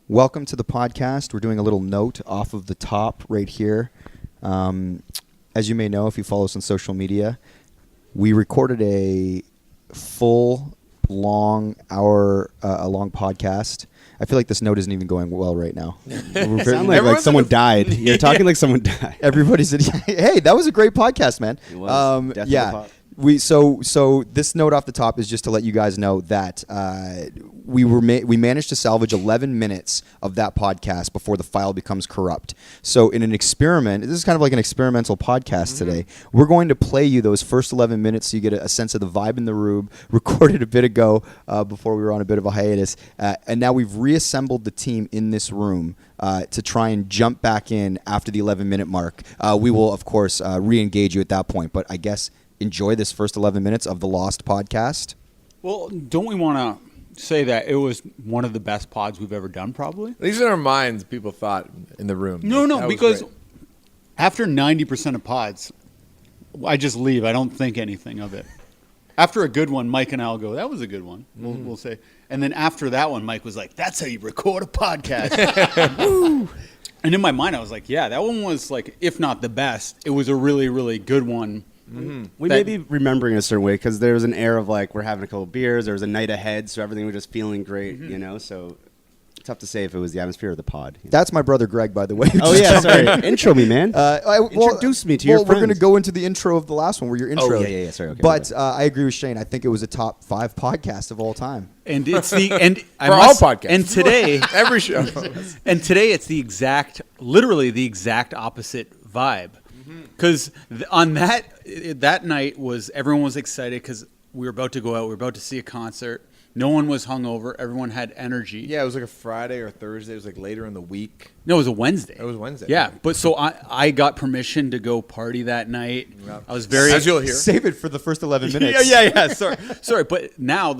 Welcome to the podcast. We're doing a little note off of the top right here. As you may know, if you follow us on social media, we recorded a full, long podcast. I feel like this note isn't even going well right now. Sound like someone died. You're talking like someone died. Everybody said, "Hey, that was a great podcast, man." It was. Yeah. So this note off the top is just to let you guys know that we managed to salvage 11 minutes of that podcast before the file becomes corrupt. So in an experiment, this is kind of like an experimental podcast today. We're going to play you those first 11 minutes so you get a sense of the vibe in the room. Recorded a bit ago before we were on a bit of a hiatus, and now we've reassembled the team in this room to try and jump back in after the 11-minute mark. We will, of course, re-engage you at that point, but I guess enjoy this first 11 minutes of the Lost podcast. Well, don't we want to say that it was one of the best pods we've ever done, probably? At least in our minds, people thought in the room. No, because after 90% of pods, I just leave. I don't think anything of it. After a good one, Mike and I will go, that was a good one, we'll say. And then after that one, Mike was like, that's how you record a podcast. Woo! And in my mind, I was like, yeah, that one was like, if not the best, it was a really, really good one. We may be remembering a certain way because there was an air of like we're having a couple beers. There was a night ahead, so everything was just feeling great, you know. So tough to say if it was the atmosphere of the pod. That's my brother Greg, by the way. Oh yeah, sorry. Intro me, man. Introduce me to your friends. We're going to go into the intro of the last one where you're intro. Oh yeah. Sorry. Okay, but I agree with Shane. I think it was a top 5 podcast of all time. And it's the and all podcasts. And today every show. And today it's literally the exact opposite vibe. Because on that night everyone was excited because we were about to go out, we were about to see a concert. No one was hungover. Everyone had energy. Yeah, it was like a Friday or Thursday. It was like later in the week. No, it was a Wednesday. It was Wednesday. Yeah, but so I got permission to go party that night. Yep. I was very... As you'll hear. Save it for the first 11 minutes. Yeah. Sorry. But now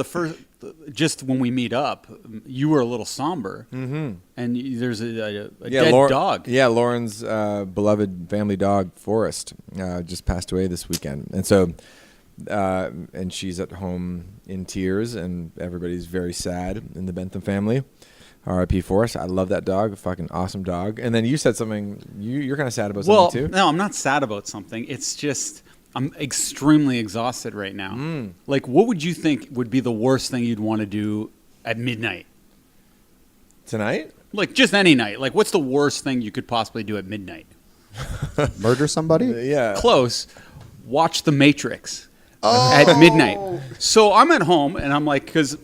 just when we meet up, you were a little somber. Mm-hmm. And there's a dead dog. Yeah, Lauren's beloved family dog, Forrest, just passed away this weekend. And so... and she's at home in tears, and everybody's very sad in the Bentham family. R.I.P. Forrest. I love that dog. A fucking awesome dog. And then you said something. You're kind of sad about something too. No, I'm not sad about something. It's just I'm extremely exhausted right now. Like, what would you think would be the worst thing you'd want to do at midnight? Tonight? Like, just any night. Like, what's the worst thing you could possibly do at midnight? Murder somebody? Yeah. Close. Watch The Matrix. At midnight. So I'm at home, and I'm like, because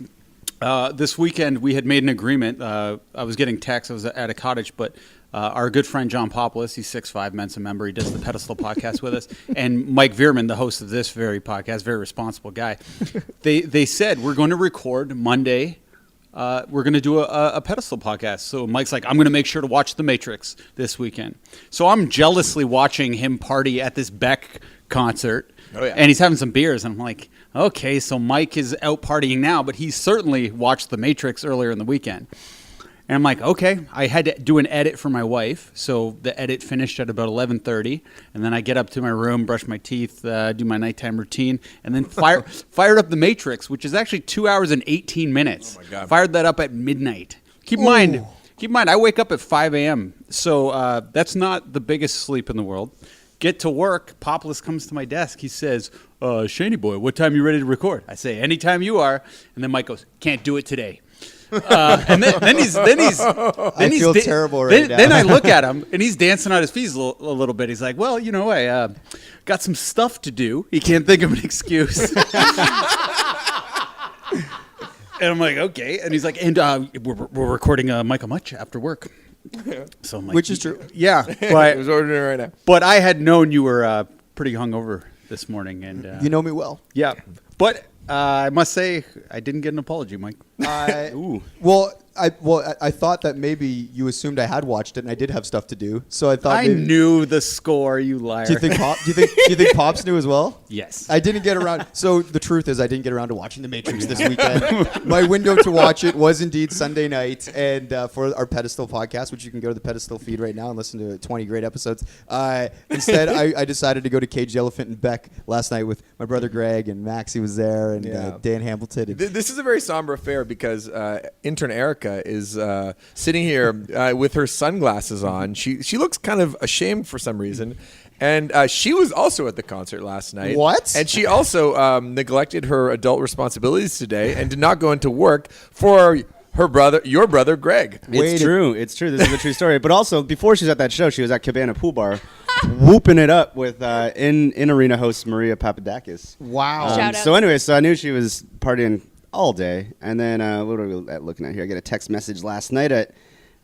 this weekend we had made an agreement. I was getting texts. I was at a cottage, but our good friend John Popoulos, he's 6'5", Mensa member. He does the Pedestal podcast with us. And Mike Veerman, the host of this very podcast, very responsible guy, they said, we're going to record Monday. We're going to do a Pedestal podcast. So Mike's like, I'm going to make sure to watch The Matrix this weekend. So I'm jealously watching him party at this Beck concert. Oh, yeah. And he's having some beers. And I'm like, okay, so Mike is out partying now, but he certainly watched The Matrix earlier in the weekend. And I'm like, okay, I had to do an edit for my wife. So the edit finished at about 11:30. And then I get up to my room, brush my teeth, do my nighttime routine, and then fired up The Matrix, which is actually 2 hours and 18 minutes. Oh, my God. Fired that up at midnight. Keep in mind, I wake up at 5 a.m. So that's not the biggest sleep in the world. Get to work. Populus comes to my desk. He says, Shaney boy, what time you ready to record? I say, anytime you are. And then Mike goes, can't do it today. And then he's I feel terrible right now. Then I look at him, and he's dancing on his feet a little bit. He's like, well, I got some stuff to do. He can't think of an excuse. And I'm like, okay. And he's like, and we're recording Michael Much after work. So I'm like, which is true. Yeah. I was ordering right now. But I had known you were pretty hungover this morning. And you know me well. Yeah. But I must say, I didn't get an apology, Mike. I thought that maybe you assumed I had watched it and I did have stuff to do. So I thought I knew the score, you liar. Do you think Pops knew as well? Yes. I didn't get around. So the truth is I didn't get around to watching The Matrix this weekend. My window to watch it was indeed Sunday night, and for our Pedestal podcast, which you can go to the Pedestal feed right now and listen to 20 great episodes. Instead, I decided to go to Cage the Elephant and Beck last night with my brother Greg, and Maxie was there, and Dan Hamilton. This is a very somber affair because intern Eric Erica is sitting here with her sunglasses on. She looks kind of ashamed for some reason. And she was also at the concert last night. What? And she also neglected her adult responsibilities today and did not go into work for your brother, Greg. It's true. This is a true story. But also, before she was at that show, she was at Cabana Pool Bar, whooping it up with in arena host Maria Papadakis. Wow. Shout out. So anyway, I knew she was partying all day, and then what are we looking at here? I get a text message last night at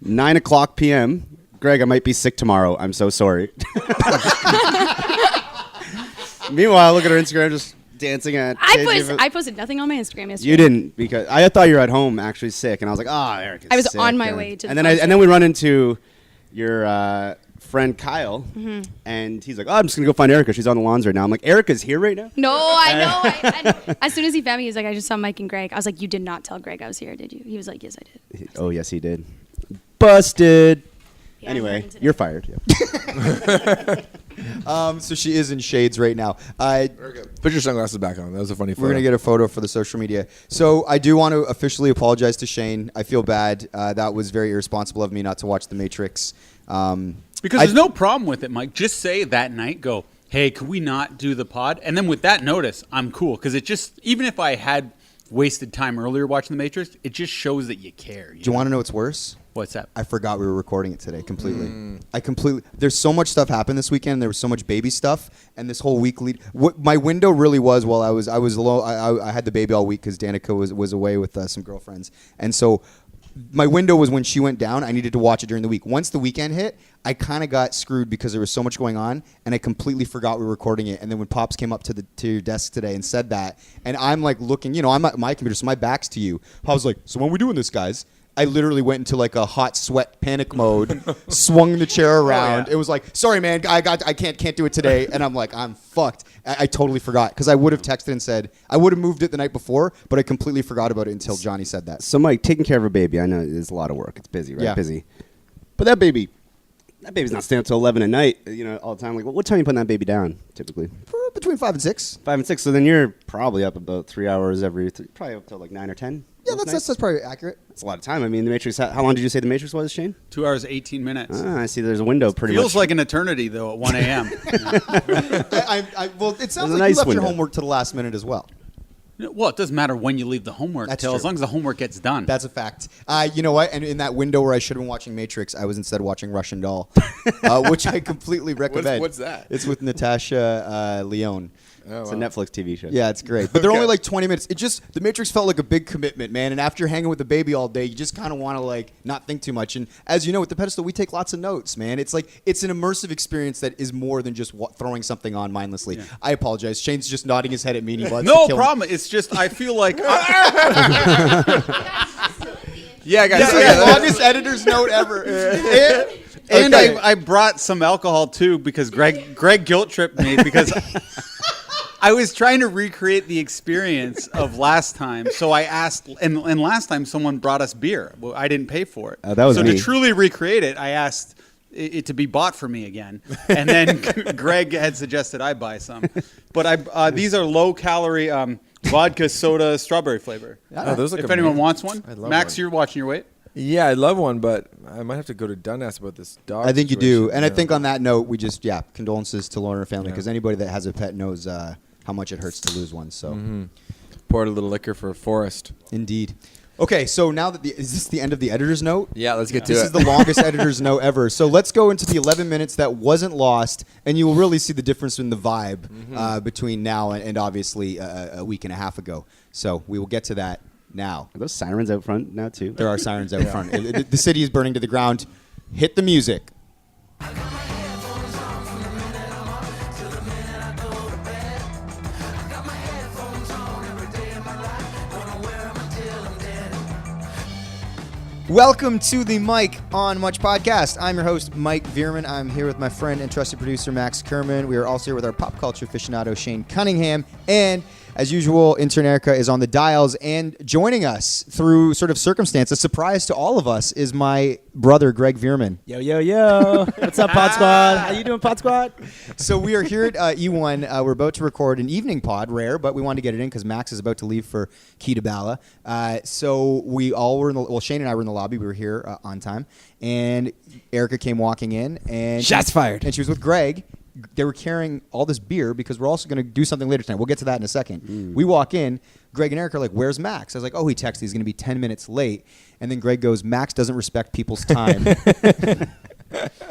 9:00 p.m. Greg, I might be sick tomorrow. I'm so sorry. Meanwhile, look at her Instagram, just dancing at. I posted nothing on my Instagram yesterday. You didn't, because I thought you were at home actually sick, and I was like, Erica's I was sick. on my way to the and then concert. and then we run into your friend Kyle, and he's like, I'm just gonna go find Erica. She's on the lawns right now. I'm like, Erica's here right now. No, I know. And as soon as he found me, he was like, I just saw Mike and Greg. I was like, you did not tell Greg I was here, did you? He was like, yes, I did. Oh yes, he did. Busted. Yeah, Anyway, today. you're fired. Yeah. So she is in shades right now. Put your sunglasses back on. That was a funny photo. We're going to get a photo for the social media. So I do want to officially apologize to Shane. I feel bad. That was very irresponsible of me not to watch The Matrix. Because there's no problem with it, Mike. Just say that night, go, hey, could we not do the pod? And then with that notice, I'm cool. Because it just, even if I had wasted time earlier watching The Matrix, it just shows that you care. Do you want to know what's worse? What's that? I forgot we were recording it today completely. There's so much stuff happened this weekend. There was so much baby stuff, and this whole week what my window really was while I was alone. I had the baby all week because Danica was away with some girlfriends, and so my window was when she went down. I needed to watch it during the week. Once the weekend hit, I kind of got screwed because there was so much going on, and I completely forgot we were recording it. And then when Pops came up to your desk today and said that, and I'm like looking, I'm at my computer, so my back's to you. I was like, so when are we doing this, guys? I literally went into like a hot sweat panic mode, swung the chair around. yeah. It was like, sorry, man, I can't do it today. And I'm like, I'm fucked. I totally forgot because I would have texted and said, I would have moved it the night before, but I completely forgot about it until Johnny said that. So Mike, taking care of a baby, I know it's a lot of work. It's busy, right? Yeah. Busy. But that baby's not staying up till 11 at night, all the time. Like, what time are you putting that baby down, typically? Between 5 and 6. 5 and 6. So then you're probably up about 3 hours probably up till like 9 or 10. Yeah, that's probably accurate. That's a lot of time. I mean, The Matrix, how long did you say The Matrix was, Shane? 2 hours, 18 minutes. I see there's a window pretty much. Feels like an eternity, though, at 1 a.m. Well, it sounds a like nice you left window. your homework to the last minute as well. Well, it doesn't matter when you leave the homework That's till, true. as long as the homework gets done. That's a fact. You know what? And in that window where I should have been watching Matrix, I was instead watching Russian Doll, which I completely recommend. What's that? It's with Natasha Lyonne. It's a Netflix TV show. Yeah, it's great. But they're only like 20 minutes. The Matrix felt like a big commitment, man. And after hanging with the baby all day, you just kind of want to like not think too much. And as you know, with the pedestal, we take lots of notes, man. It's like, it's an immersive experience that is more than just throwing something on mindlessly. Yeah. I apologize. Shane's just nodding his head at me. And he wants no to kill problem. It's just, I feel like... Yeah, guys. This is the longest editor's note ever. And Okay. I brought some alcohol too because Greg guilt tripped me because I was trying to recreate the experience of last time. So I asked, and last time someone brought us beer. Well, I didn't pay for it. That was so me. to truly recreate it, I asked it to be bought for me again. And then Greg had suggested I buy some. But these are low calorie vodka soda strawberry flavor. Oh, those look If anyone amazing. wants one, I'd love Max, one. you're watching your weight. Yeah, I'd love one, but I might have to go to Dundas about this dog. I think you do. situation, And I think on that note, we just, condolences to Lauren and her family because anybody that has a pet knows how much it hurts to lose one. So, poured a little liquor for Forrest. Indeed. Okay, so now that is this the end of the editor's note? Yeah, let's get to This it. is the longest editor's note ever. So let's go into the 11 minutes that wasn't lost, and you will really see the difference in the vibe between now and obviously a week and a half ago. So we will get to that now. Are those sirens out front now, too? There are sirens out front. The city is burning to the ground. Hit the music. Welcome to the Mike on Much podcast. I'm your host, Mike Veerman. I'm here with my friend and trusted producer, Max Kerman. We are also here with our pop culture aficionado, Shane Cunningham. And As usual, intern Erica is on the dials, and joining us through sort of circumstance, a surprise to all of us, is my brother, Greg Veerman. Yo, yo, yo. What's up, Pod Squad? How you doing, Pod Squad? So we are here at E1. We're about to record an evening pod, rare, but we wanted to get it in because Max is about to leave for Kitabala. So we all were Shane and I were in the lobby. We were here on time, and Erica came walking in, and Shots fired. And she was with Greg. They were carrying all this beer because we're also going to do something later tonight. We'll get to that in a second. We walk in. Greg and Eric are like, "Where's Max?" I was like, "Oh, he texted. He's going to be 10 minutes late." And then Greg goes, "Max doesn't respect people's time."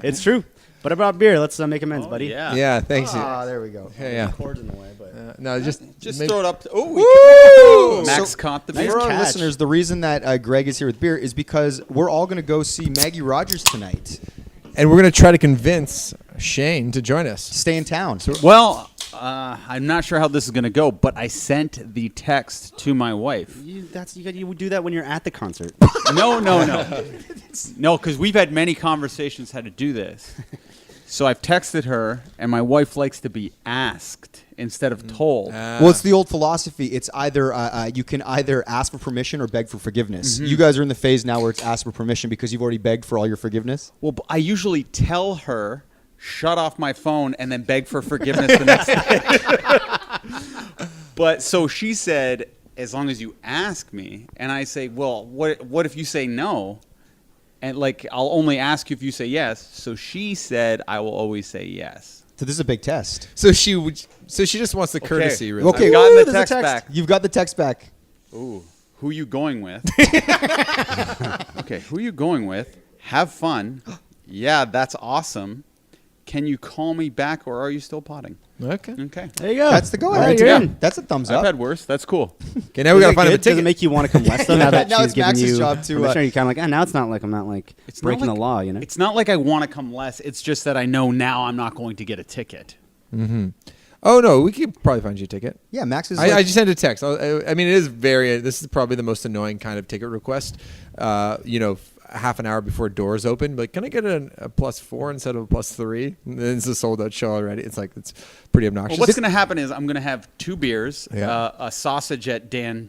It's true. But I brought beer. Let's make amends, buddy. Yeah. Yeah, thanks. Ah, there we go. Yeah. Cords in the way, but No, just Throw it up. Oh, Max caught the beer. For our catch. listeners, the reason that Greg is here with beer is because we're all going to go see Maggie Rogers tonight. And we're going to try to convince Shane to join us. Stay in town. Well, I'm not sure how this is going to go, but I sent the text to my wife. you would do that when you're at the concert. No. No, because we've had many conversations how to do this. So I've texted her, and my wife likes to be asked instead of told. Well, it's the old philosophy. It's either you can either ask for permission or beg for forgiveness. You guys are in the phase now where it's ask for permission because you've already begged for all your forgiveness. Well, I usually tell her, shut off my phone, and then beg for forgiveness the next day. But so she said, as long as you ask me, and I say, well, what if you say no? And like, I'll only ask you if you say yes. So she said, I will always say yes. So this is a big test. So she just wants the courtesy, really. Okay, I've gotten the there's a text back. You've got the text back. Ooh, who you going with? Okay, who you going with? Have fun. Yeah, that's awesome. Can you call me back, or are you still potting? Okay. Okay. There you go. That's the go All ahead. right, you're Yeah, in. that's a thumbs I've up. had worse. That's cool. Okay, now we got to find him a Does it ticket. make you want to come less though? Now that Now she's it's giving Max's you job to, permission, you're kind of like, now it's not like I'm not like It's breaking not the like- law, you know? It's not like I want to come less. It's just that I know now I'm not going to get a ticket. Oh, no, we could probably find you a ticket. Yeah, Max is. I just sent a text. I mean, it is this is probably the most annoying kind of ticket request. Half an hour before doors open, but can I get a +4 instead of a +3? And then it's a sold out show already. It's like, it's pretty obnoxious. Well, what's going to happen is I'm going to have 2 beers, Yeah. a sausage at Dan's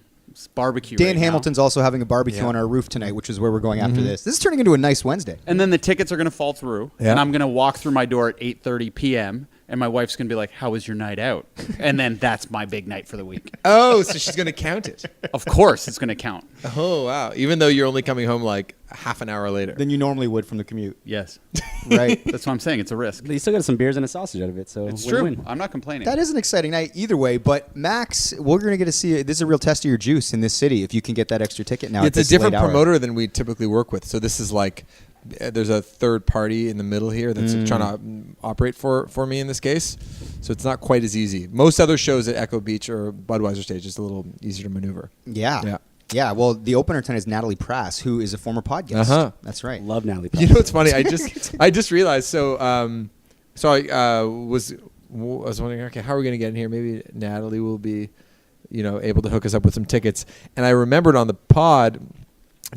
barbecue. Dan right now. Hamilton's also having a barbecue Yeah. on our roof tonight, which is where we're going after this. This is turning into a nice Wednesday. And then the tickets are going to fall through, Yeah. and I'm going to walk through my door at 8:30 p.m. And my wife's going to be like, "How was your night out?" And then that's my big night for the week. Oh, so she's going to count it. Of course, it's going to count. Oh, wow. Even though you're only coming home like half an hour later. Than you normally would from the commute. Yes, Right. that's what I'm saying. It's a risk. But you still got some beers and a sausage out of it, so It's win-win. true. I'm not complaining. That is an exciting night either way. But Max, we're going to get to see. This is a real test of your juice in this city if you can get that extra ticket now. It's at a this different late hour. promoter than we typically work with. So this is like, there's a third party in the middle here that's trying to operate for me in this case. So it's not quite as easy. Most other shows at Echo Beach or Budweiser stage is a little easier to maneuver. Yeah. Yeah. Yeah. Well, the opener tonight is Natalie Prass, who is a former podcast. Uh-huh. That's right. Love Natalie. You know what's funny? I just realized. So I was wondering, okay, how are we going to get in here? Maybe Natalie will be, able to hook us up with some tickets. And I remembered on the pod.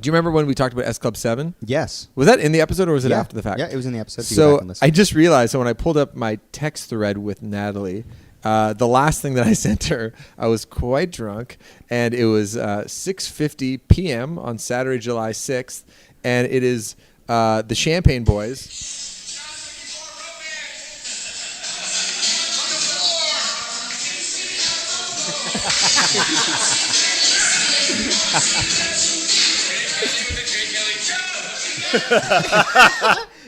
Do you remember when we talked about S Club 7? Yes. Was that in the episode or was it Yeah. after the fact? Yeah, it was in the episode. You go So back and listen. I just realized. So when I pulled up my text thread with Natalie, the last thing that I sent her, I was quite drunk, and it was 6:50 p.m. on Saturday, July 6th, and it is the Champagne Boys.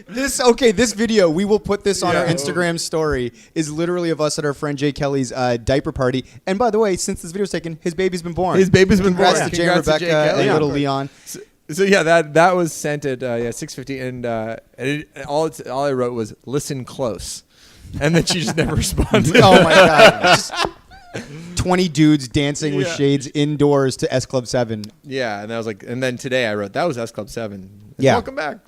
This video, we will put this on our Instagram story, is literally of us at our friend Jay Kelly's diaper party. And by the way, since this video's taken, his baby's been born. His baby's been Congrats born. to Jay and Congrats to Rebecca Jay Kelly. and little Yeah. Leon. So yeah, that was sent at 6:50, and all I wrote was "listen close," and then she just never responded. Oh my God. Just 20 dudes dancing with Yeah. shades indoors to S Club 7. Yeah, and I was like, and then today I wrote that was S Club 7. Yeah. Welcome back.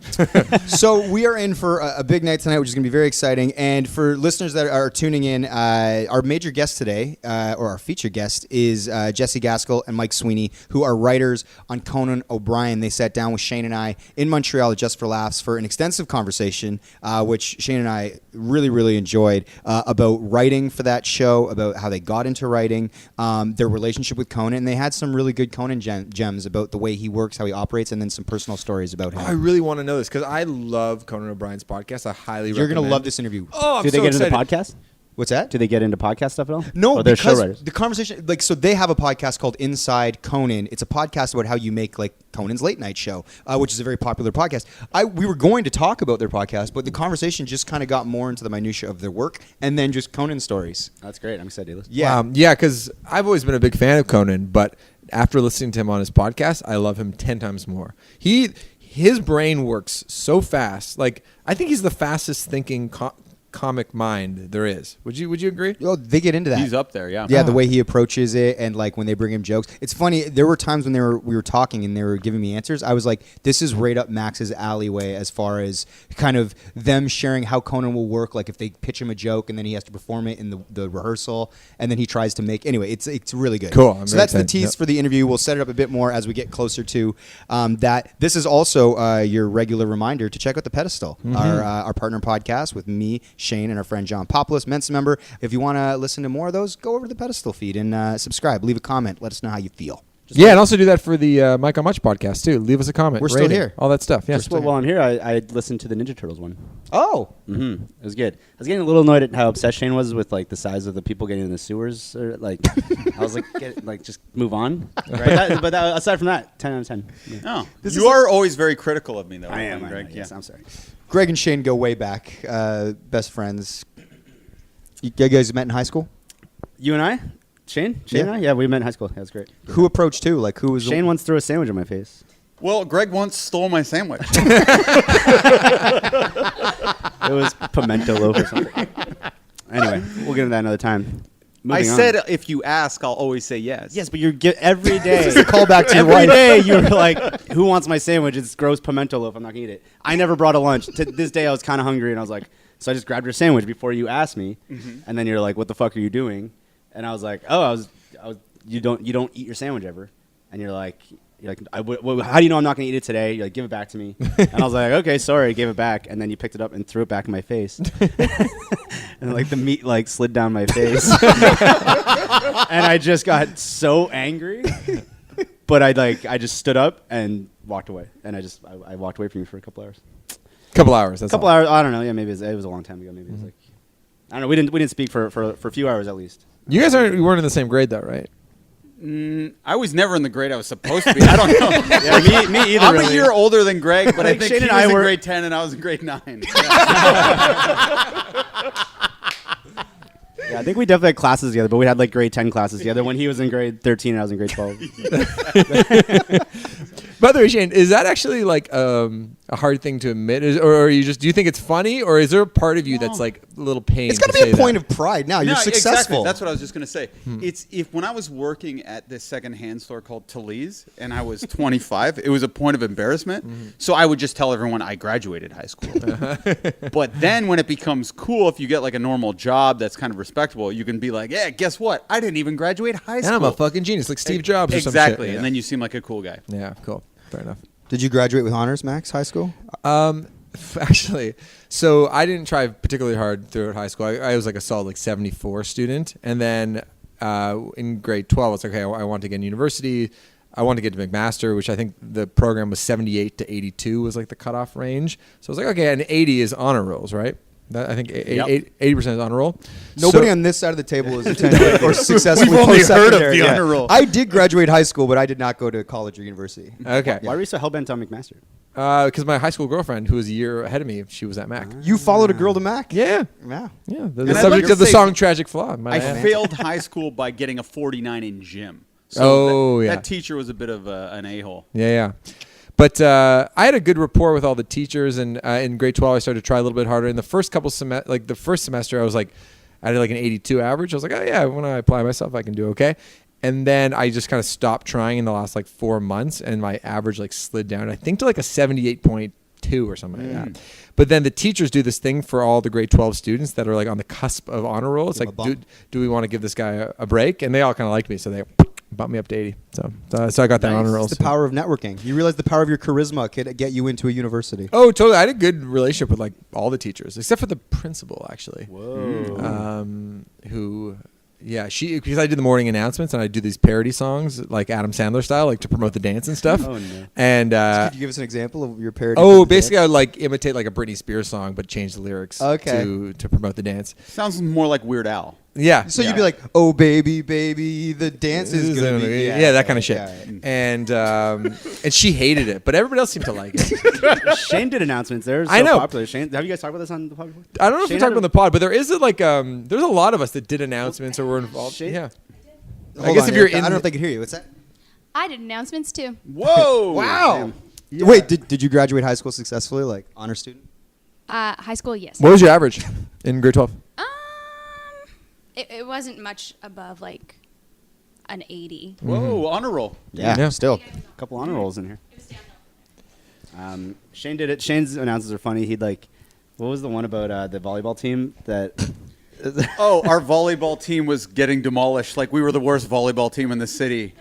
So we are in for a big night tonight, which is going to be very exciting. And for listeners that are tuning in, our major guest today, or our featured guest, is Jessie Gaskell and Mike Sweeney, who are writers on Conan O'Brien. They sat down with Shane and I in Montreal just for laughs for an extensive conversation, which Shane and I really, really enjoyed, about writing for that show, about how they got into writing, their relationship with Conan. And they had some really good Conan gems about the way he works, how he operates, and then some personal stories about him. I really want to know this because I love Conan O'Brien's podcast. I highly recommend. You're going to love this interview. Oh, I'm Do they so get excited. into podcast? What's that? Do they get into podcast stuff at all? No, Or they're show because writers? the conversation, so they have a podcast called Inside Conan. It's a podcast about how you make Conan's late night show, which is a very popular podcast. We were going to talk about their podcast, but the conversation just kind of got more into the minutia of their work and then just Conan stories. That's great. I'm excited to listen. Yeah. Yeah, because I've always been a big fan of Conan, but after listening to him on his podcast, I love him 10 times more. His brain works so fast. I think he's the fastest thinking comic mind there is. Would you agree? Oh, they get into that. He's up there, yeah. Yeah, the way he approaches it, and when they bring him jokes, it's funny. There were times when we were talking and they were giving me answers. I was like, "This is right up Max's alleyway," as far as kind of them sharing how Conan will work. Like if they pitch him a joke and then he has to perform it in the rehearsal, and then he tries to make. Anyway, it's really good. Cool. I'm So very that's the excited. tease Yep. for the interview. We'll set it up a bit more as we get closer to that. This is also your regular reminder to check out the Pedestal, our partner podcast with me, Shane, and our friend John Populus, Mensa member. If you want to listen to more of those, go over to the Pedestal feed and subscribe. Leave a comment. Let us know how you feel. Yeah, and also do that for the Mike on Much podcast too. Leave us a comment. We're still rating, here. All that stuff. Yeah. Just while I'm here, I listened to the Ninja Turtles one. Oh, Mm-hmm. It was good. I was getting a little annoyed at how obsessed Shane was with the size of the people getting in the sewers. Or, I was just move on. Right? but aside from that, 10 out of 10. Yeah. Oh, you are always very critical of me, though. I am, Greg. Yes, I'm sorry. Greg and Shane go way back. Best friends. You guys met in high school? You and I? Shane Yeah. and I? Yeah, we met in high school. Yeah, that's great. Who approached who? Who was Shane once threw a sandwich in my face. Well, Greg once stole my sandwich. It was pimento loaf or something. Anyway, we'll get into that another time. I Moving on. said if you ask, I'll always say yes. Yes, but every day. This is a callback to your Every wife. day you were like, "Who wants my sandwich? It's gross pimento loaf. I'm not gonna eat it." I never brought a lunch. To this day, I was kind of hungry, and I was like, so I just grabbed your sandwich before you asked me, and then you're like, "What the fuck are you doing?" And I was like, "Oh, I was. You don't eat your sandwich ever," and you're like, how do you know I'm not gonna eat it today? You're like, give it back to me, and I was like, okay, sorry, I gave it back, and then you picked it up and threw it back in my face, and the meat slid down my face, and I just got so angry, but I just stood up and walked away, and I walked away from you for a couple hours. Couple hours. That's all. Hours. I don't know. Yeah, maybe it was a long time ago. Maybe it was I don't know. We didn't speak for a few hours at least. You guys weren't in the same grade though, right? I was never in the grade I was supposed to be. I don't know. Yeah, me either. I'm really. a year older than Greg, but I think Shane he and was I in were- grade 10 and I was in grade 9. Yeah, I think we definitely had classes together, but we had grade 10 classes together when he was in grade 13 and I was in grade 12. By the way, Shane, is that actually a hard thing to admit, or are you do you think it's funny, or is there a part of you that's a little pain? It's got to be say a point that? of pride. Now you're No, successful. Exactly. That's what I was just going to say. It's when I was working at this secondhand store called Talese and I was 25, it was a point of embarrassment. So I would just tell everyone I graduated high school. But then when it becomes cool, if you get a normal job that's kind of respectable, you can be like, yeah, guess what? I didn't even graduate high school. And I'm a fucking genius, like Steve Jobs or some shit. Exactly. Yeah. And then you seem like a cool guy. Yeah, cool. Fair enough. Did you graduate with honors, Max? High school? Actually, so I didn't try particularly hard throughout high school. I was a solid 74 student, and then in grade 12, it's okay. I want to get into university. I wanted to get to McMaster, which I think the program was 78 to 82 was the cutoff range. So I was like, okay, and 80 is honor rolls, right? I think 80% is honor roll. Nobody So- on this side of the table has attended or successfully We've only heard of post-secondary. the honor roll. I did graduate high school, but I did not go to college or university. Okay. Why were you so hell-bent on McMaster? Because my high school girlfriend, who was a year ahead of me, she was at Mac. You followed a girl to Mac? Yeah. Wow. Yeah. The And I'd like subject to of the say- song Tragic Flaw. I failed high school by getting a 49 in gym. Oh, that, yeah. That teacher was a bit of an a-hole. Yeah. But I had a good rapport with all the teachers, and in grade 12, I started to try a little bit harder. In the first couple the first semester, I had an 82 average. I was like, oh yeah, when I apply myself, I can do okay. And then I just kind of stopped trying in the last like 4 months, and my average like slid down, I think, to like a 78.2 or something like that. But then the teachers do this thing for all the grade 12 students that are like on the cusp of honor roll. It's Give like, them a bump. do we want to give this guy a break? And they all kind of liked me, so they bumped me up to 80. So I got that honor roll. It's the power of networking. You realize the power of your charisma could get you into a university. Oh, totally. I had a good relationship with like all the teachers, except for the principal, actually. Whoa. Who, yeah, because I do the morning announcements and I do these parody songs like Adam Sandler style, like to promote the dance and stuff. Oh, no. And Could you give us an example of your parody? basically I would like imitate like a Britney Spears song, but change the lyrics to promote the dance. Sounds more like Weird Al. Yeah. So you'd be like, "Oh baby, baby, the dance is gonna be that kind of shit." yeah. And she hated it, but everybody else seemed to like it. Shane did announcements. They're so I know. popular. Shane, have you guys talked about this on the podcast? I don't know if Shane we're talking had about the pod, but there is there's a lot of us that did announcements or were involved. Shane- Yeah. Hold I guess on, if you're Erica, in, I don't know if they could hear you. What's that? I did announcements too. Whoa! Wow. Yeah. Wait, did you graduate high school successfully, like honor student? High school, yes. what was your average in grade 12? It wasn't much above like an 80. Whoa! Honor roll. Yeah. Still. A couple honor rolls in here. Shane did it. Shane's announcements are funny. He'd like, what was the one about the volleyball team that? Oh, our volleyball team was getting demolished. Like we were the worst volleyball team in the city.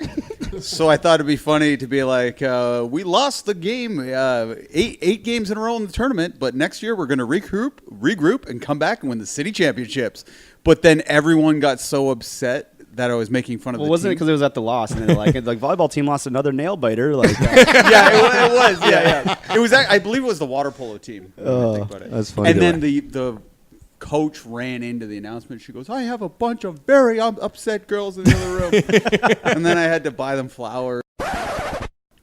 So I thought it'd be funny to be like, we lost the game, eight games in a row in the tournament, but next year we're going to regroup, and come back and win the city championships. But then everyone got so upset that I was making fun of Well, the wasn't it team. because it was at the loss and then like volleyball team lost another nail biter? Like, Yeah, it was. Yeah. It was. I believe it was the water polo team. when I think about it. that's funny. And then the coach ran into the announcement. She goes, "I have a bunch of very upset girls in the other room," and then I had to buy them flowers.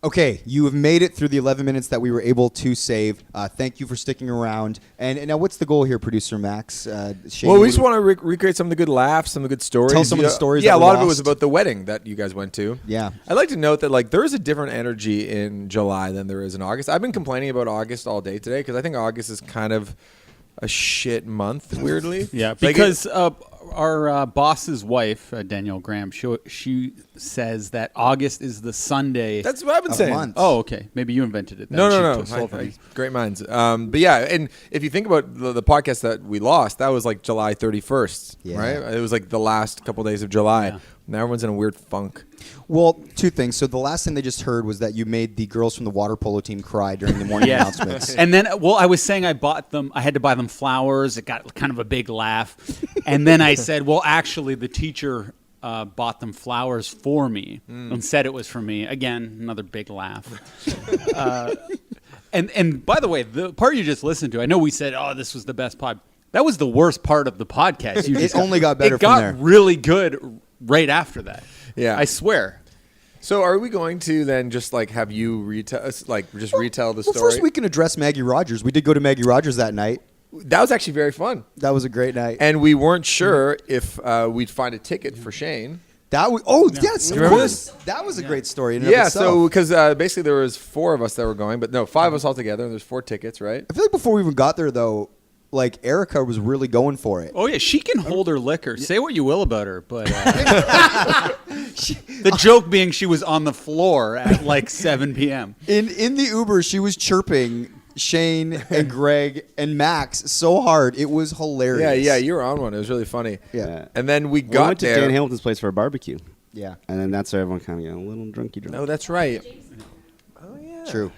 Okay, you have made it through the 11 minutes that we were able to save. Thank you for sticking around. And now, what's the goal here, producer Max? Shane, Well, we just want to recreate some of the good laughs, some of the good stories. Tell some of the stories Yeah, that a were lot of it was lost. about the wedding that you guys went to. Yeah. I'd like to note that like there is a different energy in July than there is in August. I've been complaining about August all day today because I think August is kind of a shit month, weirdly. Yeah, Like, because our boss's wife, Danielle Graham, she says that August is the Sunday. that's what I've been Of saying. months. Oh, okay. Maybe you invented it. then. No, She no. stole from me. Great minds. But yeah, and if you think about the podcast that we lost, that was like July 31st, Yeah. right? It was like the last couple days of July. Yeah. Now everyone's in a weird funk. Well, two things. So the last thing they just heard was that you made the girls from the water polo team cry during the morning announcements. And then, I was saying I had to buy them flowers. It got kind of a big laugh. And then I said, well, actually, the teacher bought them flowers for me and said it was for me. Again, another big laugh. And by the way, the part you just listened to, I know we said, oh, this was the best pod. That was the worst part of the podcast. It only got better It got from there. really good right after that. Yeah. I swear. So are we going to then just like have you retell the Well, story? first we can address Maggie Rogers. We did go to Maggie Rogers that night. That was actually very fun. That was a great night. And we weren't sure if we'd find a ticket for Shane. That was yes, of remember course. That was a great story. In and of Yeah, itself. so because basically there was 4 of us that were going, but no, 5 of us all together, and there's 4 tickets, right? I feel like before we even got there, though, like Erica was really going for it. Oh yeah, she can hold her liquor. Say what you will about her, but the joke being she was on the floor at like 7 p.m. In the Uber, she was chirping Shane and Greg and Max so hard it was hilarious. Yeah, you were on one. It was really funny. Yeah. And then we we got went to there. Dan Hamilton's place for a barbecue, Yeah, and then that's where everyone kind of got a little drunky drunk. Oh, that's right. Oh yeah. true.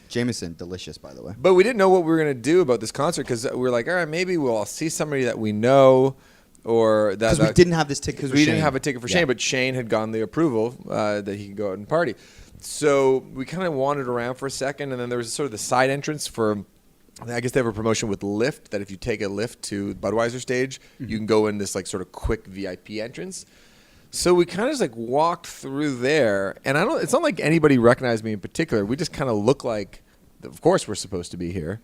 Jameson, delicious, by the way. But we didn't know what we were going to do about this concert because we were like, all right, maybe we'll see somebody that we know or that. Because we didn't have this ticket. Because we didn't have a ticket for Shane, but Shane had gotten the approval that he could go out and party. So we kind of wandered around for a second, and then there was sort of the side entrance for, I guess they have a promotion with Lyft, that if you take a Lyft to Budweiser stage, you can go in this like sort of quick VIP entrance. So we kind of just like walked through there, and it's not like anybody recognized me in particular. We just kind of look like, of course we're supposed to be here.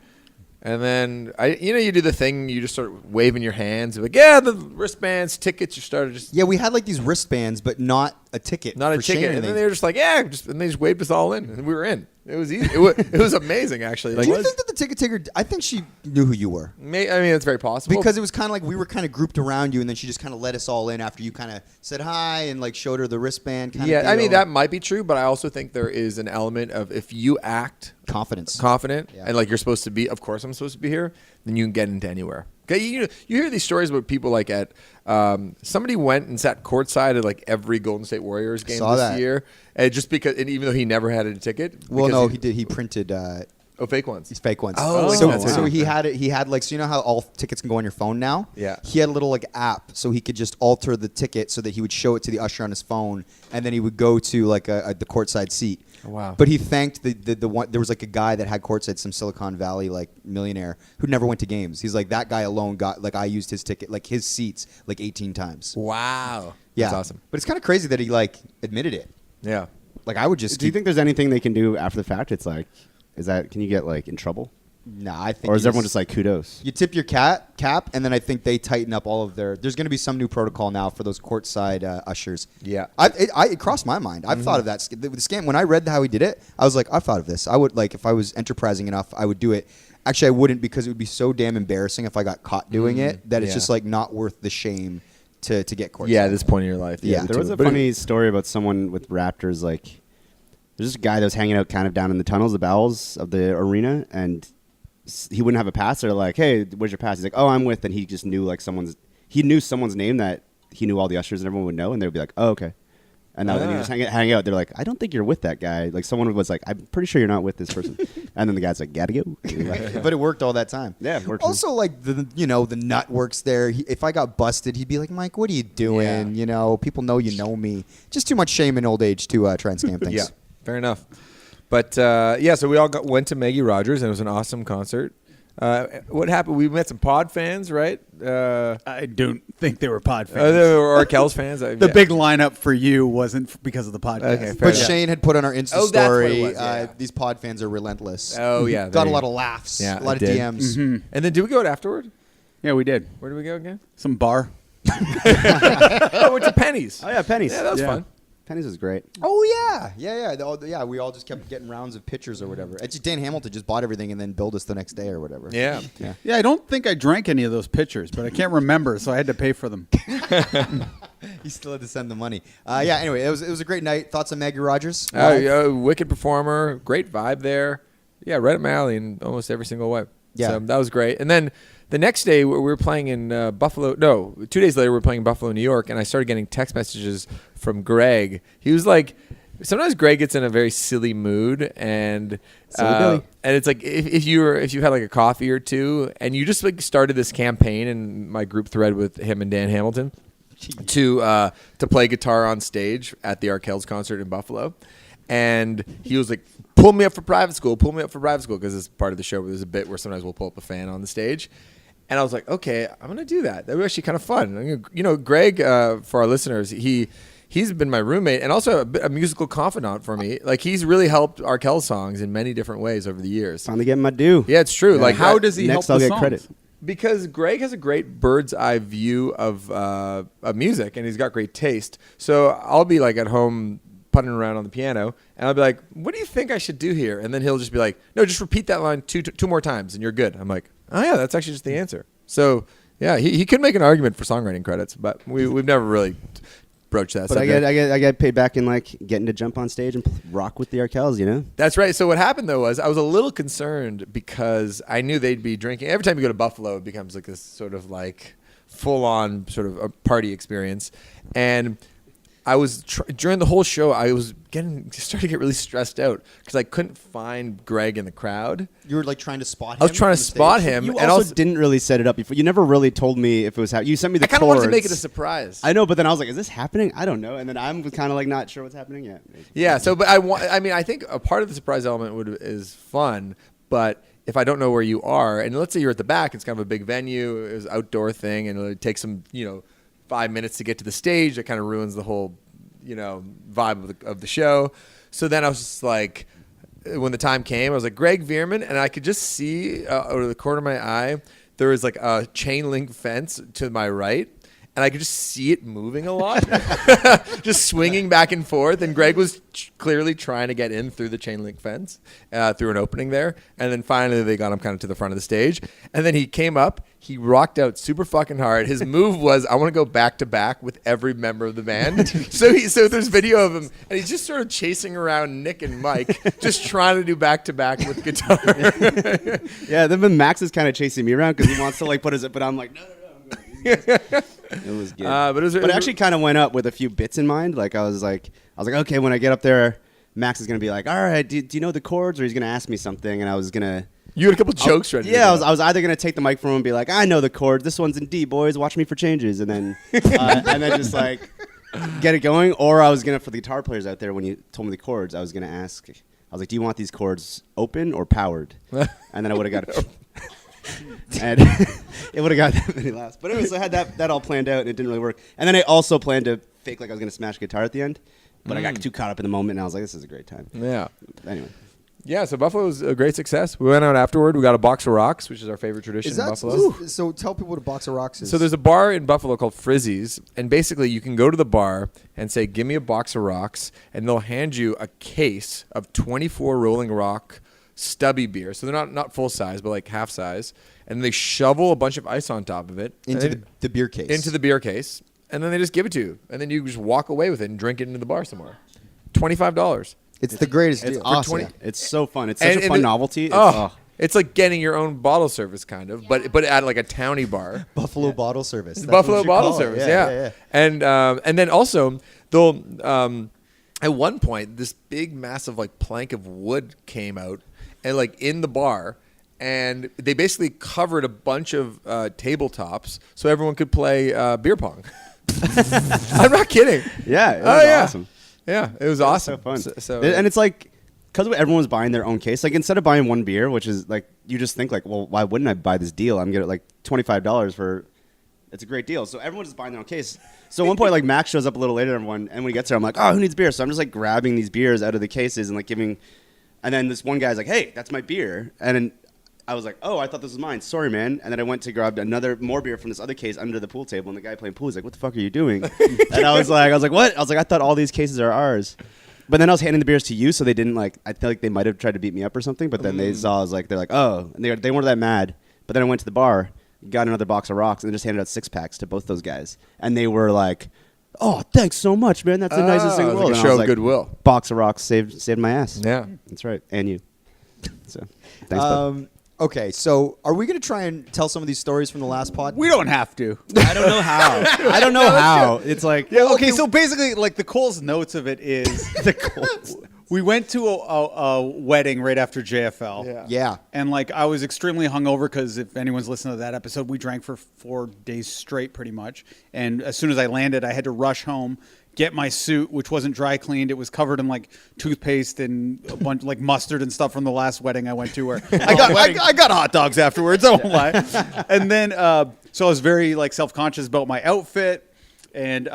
And then you do the thing, you just start waving your hands, like, yeah, the wristbands, tickets. You started just Yeah, we had like these wristbands, but not a ticket. not a for ticket, Shane and then they were just like, yeah, and they just waved us all in, and we were in. It was easy. It was amazing, actually. Like, Do you think that the ticket taker? I think she knew who you were. I mean, it's very possible. Because it was kind of like we were kind of grouped around you, and then she just kind of let us all in after you kind of said hi and like showed her the wristband. I mean, that might be true, but I also think there is an element of if you act confident, Yeah. and like you're supposed to be, of course I'm supposed to be here, then you can get into anywhere. Okay, you hear these stories about people like at somebody went and sat courtside at like every Golden State Warriors game this year, and just because, and even though he never had a ticket. Well, no, he did. He printed. Fake ones. These fake ones. Oh, so he had it. He had like, so you know how all tickets can go on your phone now? Yeah. He had a little like app, so he could just alter the ticket so that he would show it to the usher on his phone, and then he would go to like the courtside seat. Oh, wow. But he thanked the one. There was like a guy that had courtside, some Silicon Valley like millionaire who never went to games. He's like, that guy alone got like, I used his ticket, like his seats, like 18 times. Wow. Yeah. That's awesome. But it's kind of crazy that he like admitted it. Yeah. Like I would just. Do you think there's anything they can do after the fact? It's like, can you get like in trouble? Nah, I think. Or is everyone just like kudos? You tip your cap, and then I think they tighten up all of their. There's going to be some new protocol now for those courtside ushers. Yeah. It crossed my mind. I've thought of that. The scam. When I read how he did it, I was like, I've thought of this. I would like if I was enterprising enough, I would do it. Actually, I wouldn't because it would be so damn embarrassing if I got caught doing it that it's just like not worth the shame to get courtside. Yeah, at this point in your life. Yeah. There was a funny story about someone with Raptors. Like, there's this guy that was hanging out kind of down in the tunnels, the bowels of the arena, and he wouldn't have a pass. They're like, "Hey, where's your pass?" He's like, "Oh, I'm with." And he just knew like he knew someone's name that he knew all the ushers and everyone would know, and they'd be like, "Oh, okay." And then he was hang out. They're like, "I don't think you're with that guy." Like someone was like, "I'm pretty sure you're not with this person." And then the guy's like, "Gotta go." But it worked all that time. Yeah, it worked. Also, like the nut works there. If I got busted, he'd be like, "Mike, what are you doing? Yeah. People know you know me." Just too much shame in old age to try and scam things. Yeah, fair enough. But so we all went to Maggie Rogers, and it was an awesome concert. What happened? We met some Pod fans, right? I don't think they were Pod fans. They were Arkell's fans. The big lineup for you wasn't because of the podcast. Okay, fair But enough. Shane had put on our Insta Oh, that's what it story. was, yeah. These Pod fans are relentless. Oh, yeah. Got a there lot you of laughs. Yeah, a lot of I did. DMs. And then did we go out afterward? Yeah, we did. Where did we go again? Some bar. Oh, went to Penny's. Oh yeah, Penny's. Yeah, that was fun. Penny's was great. Oh yeah. We all just kept getting rounds of pictures or whatever. It's just Dan Hamilton just bought everything and then billed us the next day or whatever. Yeah. Yeah, I don't think I drank any of those pitchers, but I can't remember, so I had to pay for them. He still had to send the money. Anyway, it was a great night. Thoughts on Maggie Rogers? Wicked performer, great vibe there. Yeah, right up my alley in almost every single way. Yeah. So that was great. And then the next day we were playing in Buffalo. No, 2 days later we were playing in Buffalo, New York, and I started getting text messages from Greg. He was like, sometimes Greg gets in a very silly mood, and it's like if you had like a coffee or two, and you just like started this campaign in my group thread with him and Dan Hamilton to play guitar on stage at the Arkells concert in Buffalo. And he was like, pull me up for private school, because it's part of the show where there's a bit where sometimes we'll pull up a fan on the stage. And I was like, okay, I'm going to do that. That was actually kind of fun. Greg, for our listeners, he's been my roommate and also a musical confidant for me. Like, he's really helped Arkell songs in many different ways over the years. Finally getting my due. Yeah, it's true. Yeah. Like, How does he Next help I'll the get songs? credit. Because Greg has a great bird's eye view of music, and he's got great taste. So I'll be like at home putting around on the piano, and I'll be like, what do you think I should do here? And then he'll just be like, no, just repeat that line two more times, and you're good. I'm like, oh yeah, that's actually just the answer. So yeah, he could make an argument for songwriting credits, but we've never really broached that But I subject. get paid back in like getting to jump on stage and rock with the Arkells, you know? That's right. So what happened though was I was a little concerned because I knew they'd be drinking. Every time you go to Buffalo, it becomes like this sort of like full-on sort of a party experience. And I was during the whole show, I was starting to get really stressed out because I couldn't find Greg in the crowd. You were like trying to spot him. I was trying to from the spot stage? him, You and also didn't really set it up before. You never really told me if it was happening. You sent me the I kind of wanted to chords. make it a surprise. I know, but then I was like, is this happening? I don't know. And then I'm kind of like not sure what's happening yet. Yeah. So, but I think a part of the surprise element is fun, but if I don't know where you are, and let's say you're at the back, it's kind of a big venue, it was an outdoor thing, and it takes some 5 minutes to get to the stage. It kind of ruins the whole vibe of the show. So then I was just like, when the time came, I was like, Greg Veerman, and I could just see out of the corner of my eye, there was like a chain link fence to my right. and I could just see it moving a lot, just swinging back and forth. And Greg was clearly trying to get in through the chain link fence, through an opening there. And then finally they got him kind of to the front of the stage. And then he came up, he rocked out super fucking hard. His move was, I want to go back to back with every member of the band. so there's video of him, and he's just sort of chasing around Nick and Mike, just trying to do back to back with guitar. Yeah, then Max is kind of chasing me around because he wants to like put his, but I'm like, no, I'm going. It was good. But it actually kind of went up with a few bits in mind. Like I was like, okay, when I get up there, Max is gonna be like, all right, do you know the chords, or he's gonna ask me something, and I was gonna. You had a couple jokes ready. Yeah, I was either gonna take the mic from him and be like, I know the chords. This one's in D, boys. Watch me for changes, and then just like get it going. Or I was gonna, for the guitar players out there, when you told me the chords, I was gonna ask. I was like, do you want these chords open or powered? And then I would have got it. And it would have got that many laughs. But anyways, I had that all planned out, and it didn't really work. And then I also planned to fake like I was gonna smash guitar at the end, but I got too caught up in the moment, and I was like, this is a great time. Yeah. Anyway. Yeah, so Buffalo was a great success. We went out afterward. We got a box of rocks, which is our favorite tradition in Buffalo. So tell people what a box of rocks is. So there's a bar in Buffalo called Frizzy's, and basically you can go to the bar and say, give me a box of rocks, and they'll hand you a case of 24 Rolling Rock stubby beer. So they're not full size, but like half size. And they shovel a bunch of ice on top of it. Into the beer case. Into the beer case. And then they just give it to you. And then you just walk away with it and drink it into the bar somewhere. $25. It's the greatest It's deal. awesome. It's so fun. It's such a fun novelty. It's like getting your own bottle service, kind of, but at like a towny bar. Buffalo bottle service. That's Buffalo what you bottle call it. service, yeah. And then also they'll at one point this big massive like plank of wood came out and like in the bar, and they basically covered a bunch of tabletops so everyone could play beer pong. I'm not kidding. Yeah, it was awesome. Yeah, it was awesome. So fun. So and it's like, because everyone was buying their own case, like instead of buying one beer, which is like, you just think like, well, why wouldn't I buy this deal? I'm getting like $25 for, it's a great deal. So everyone's just buying their own case. So at one point, like Max shows up a little later than everyone, and when he gets there, I'm like, oh, who needs beer? So I'm just like grabbing these beers out of the cases and like giving, and then this one guy's like, hey, that's my beer. And then I was like, oh, I thought this was mine. Sorry, man. And then I went to grab more beer from this other case under the pool table, and the guy playing pool was like, what the fuck are you doing? And I was like, what? I was like, I thought all these cases are ours. But then I was handing the beers to you, so they didn't like, I feel like they might have tried to beat me up or something, but then they saw, I was like, they're like, oh, and they weren't that mad. But then I went to the bar, got another box of rocks, and just handed out 6-packs to both those guys. And they were like, oh, thanks so much, man. That's the nicest thing in the world. Like a And I show was of goodwill. Box of rocks saved my ass. Yeah. That's right. And you. So, thanks, bud. Okay, so are we going to try and tell some of these stories from the last pod? We don't have to. I don't know how. I don't know how. It's like, Yeah, okay, so basically, like, the Cole's notes of it is... the Colts. We went to a wedding right after JFL. Yeah. And, like, I was extremely hungover because if anyone's listened to that episode, we drank for 4 days straight pretty much. And as soon as I landed, I had to rush home, get my suit, which wasn't dry cleaned. It was covered in, like, toothpaste and a bunch, like, mustard and stuff from the last wedding I went to where I got hot dogs afterwards, I won't lie. And then, so I was very, like, self-conscious about my outfit. And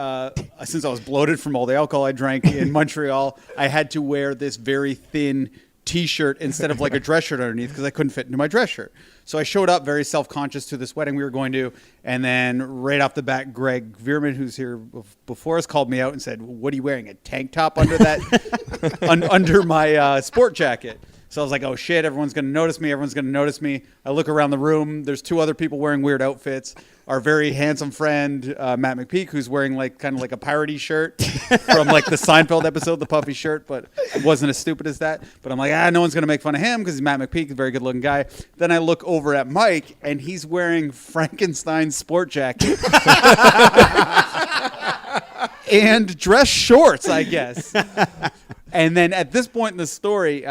since I was bloated from all the alcohol I drank in Montreal, I had to wear this very thin T-shirt instead of like a dress shirt underneath because I couldn't fit into my dress shirt. So I showed up very self-conscious to this wedding we were going to, and then right off the bat, Greg Veerman, who's here before us, called me out and said, "What are you wearing? A tank top under that, under my sport jacket?" So I was like, oh, shit, everyone's going to notice me. Everyone's going to notice me. I look around the room. There's 2 other people wearing weird outfits. Our very handsome friend, Matt McPeak, who's wearing like kind of like a parody shirt from like the Seinfeld episode, the puffy shirt, but it wasn't as stupid as that. But I'm like, no one's going to make fun of him because he's Matt McPeak, a very good-looking guy. Then I look over at Mike, and he's wearing Frankenstein's sport jacket. And dress shorts, I guess. And then at this point in the story,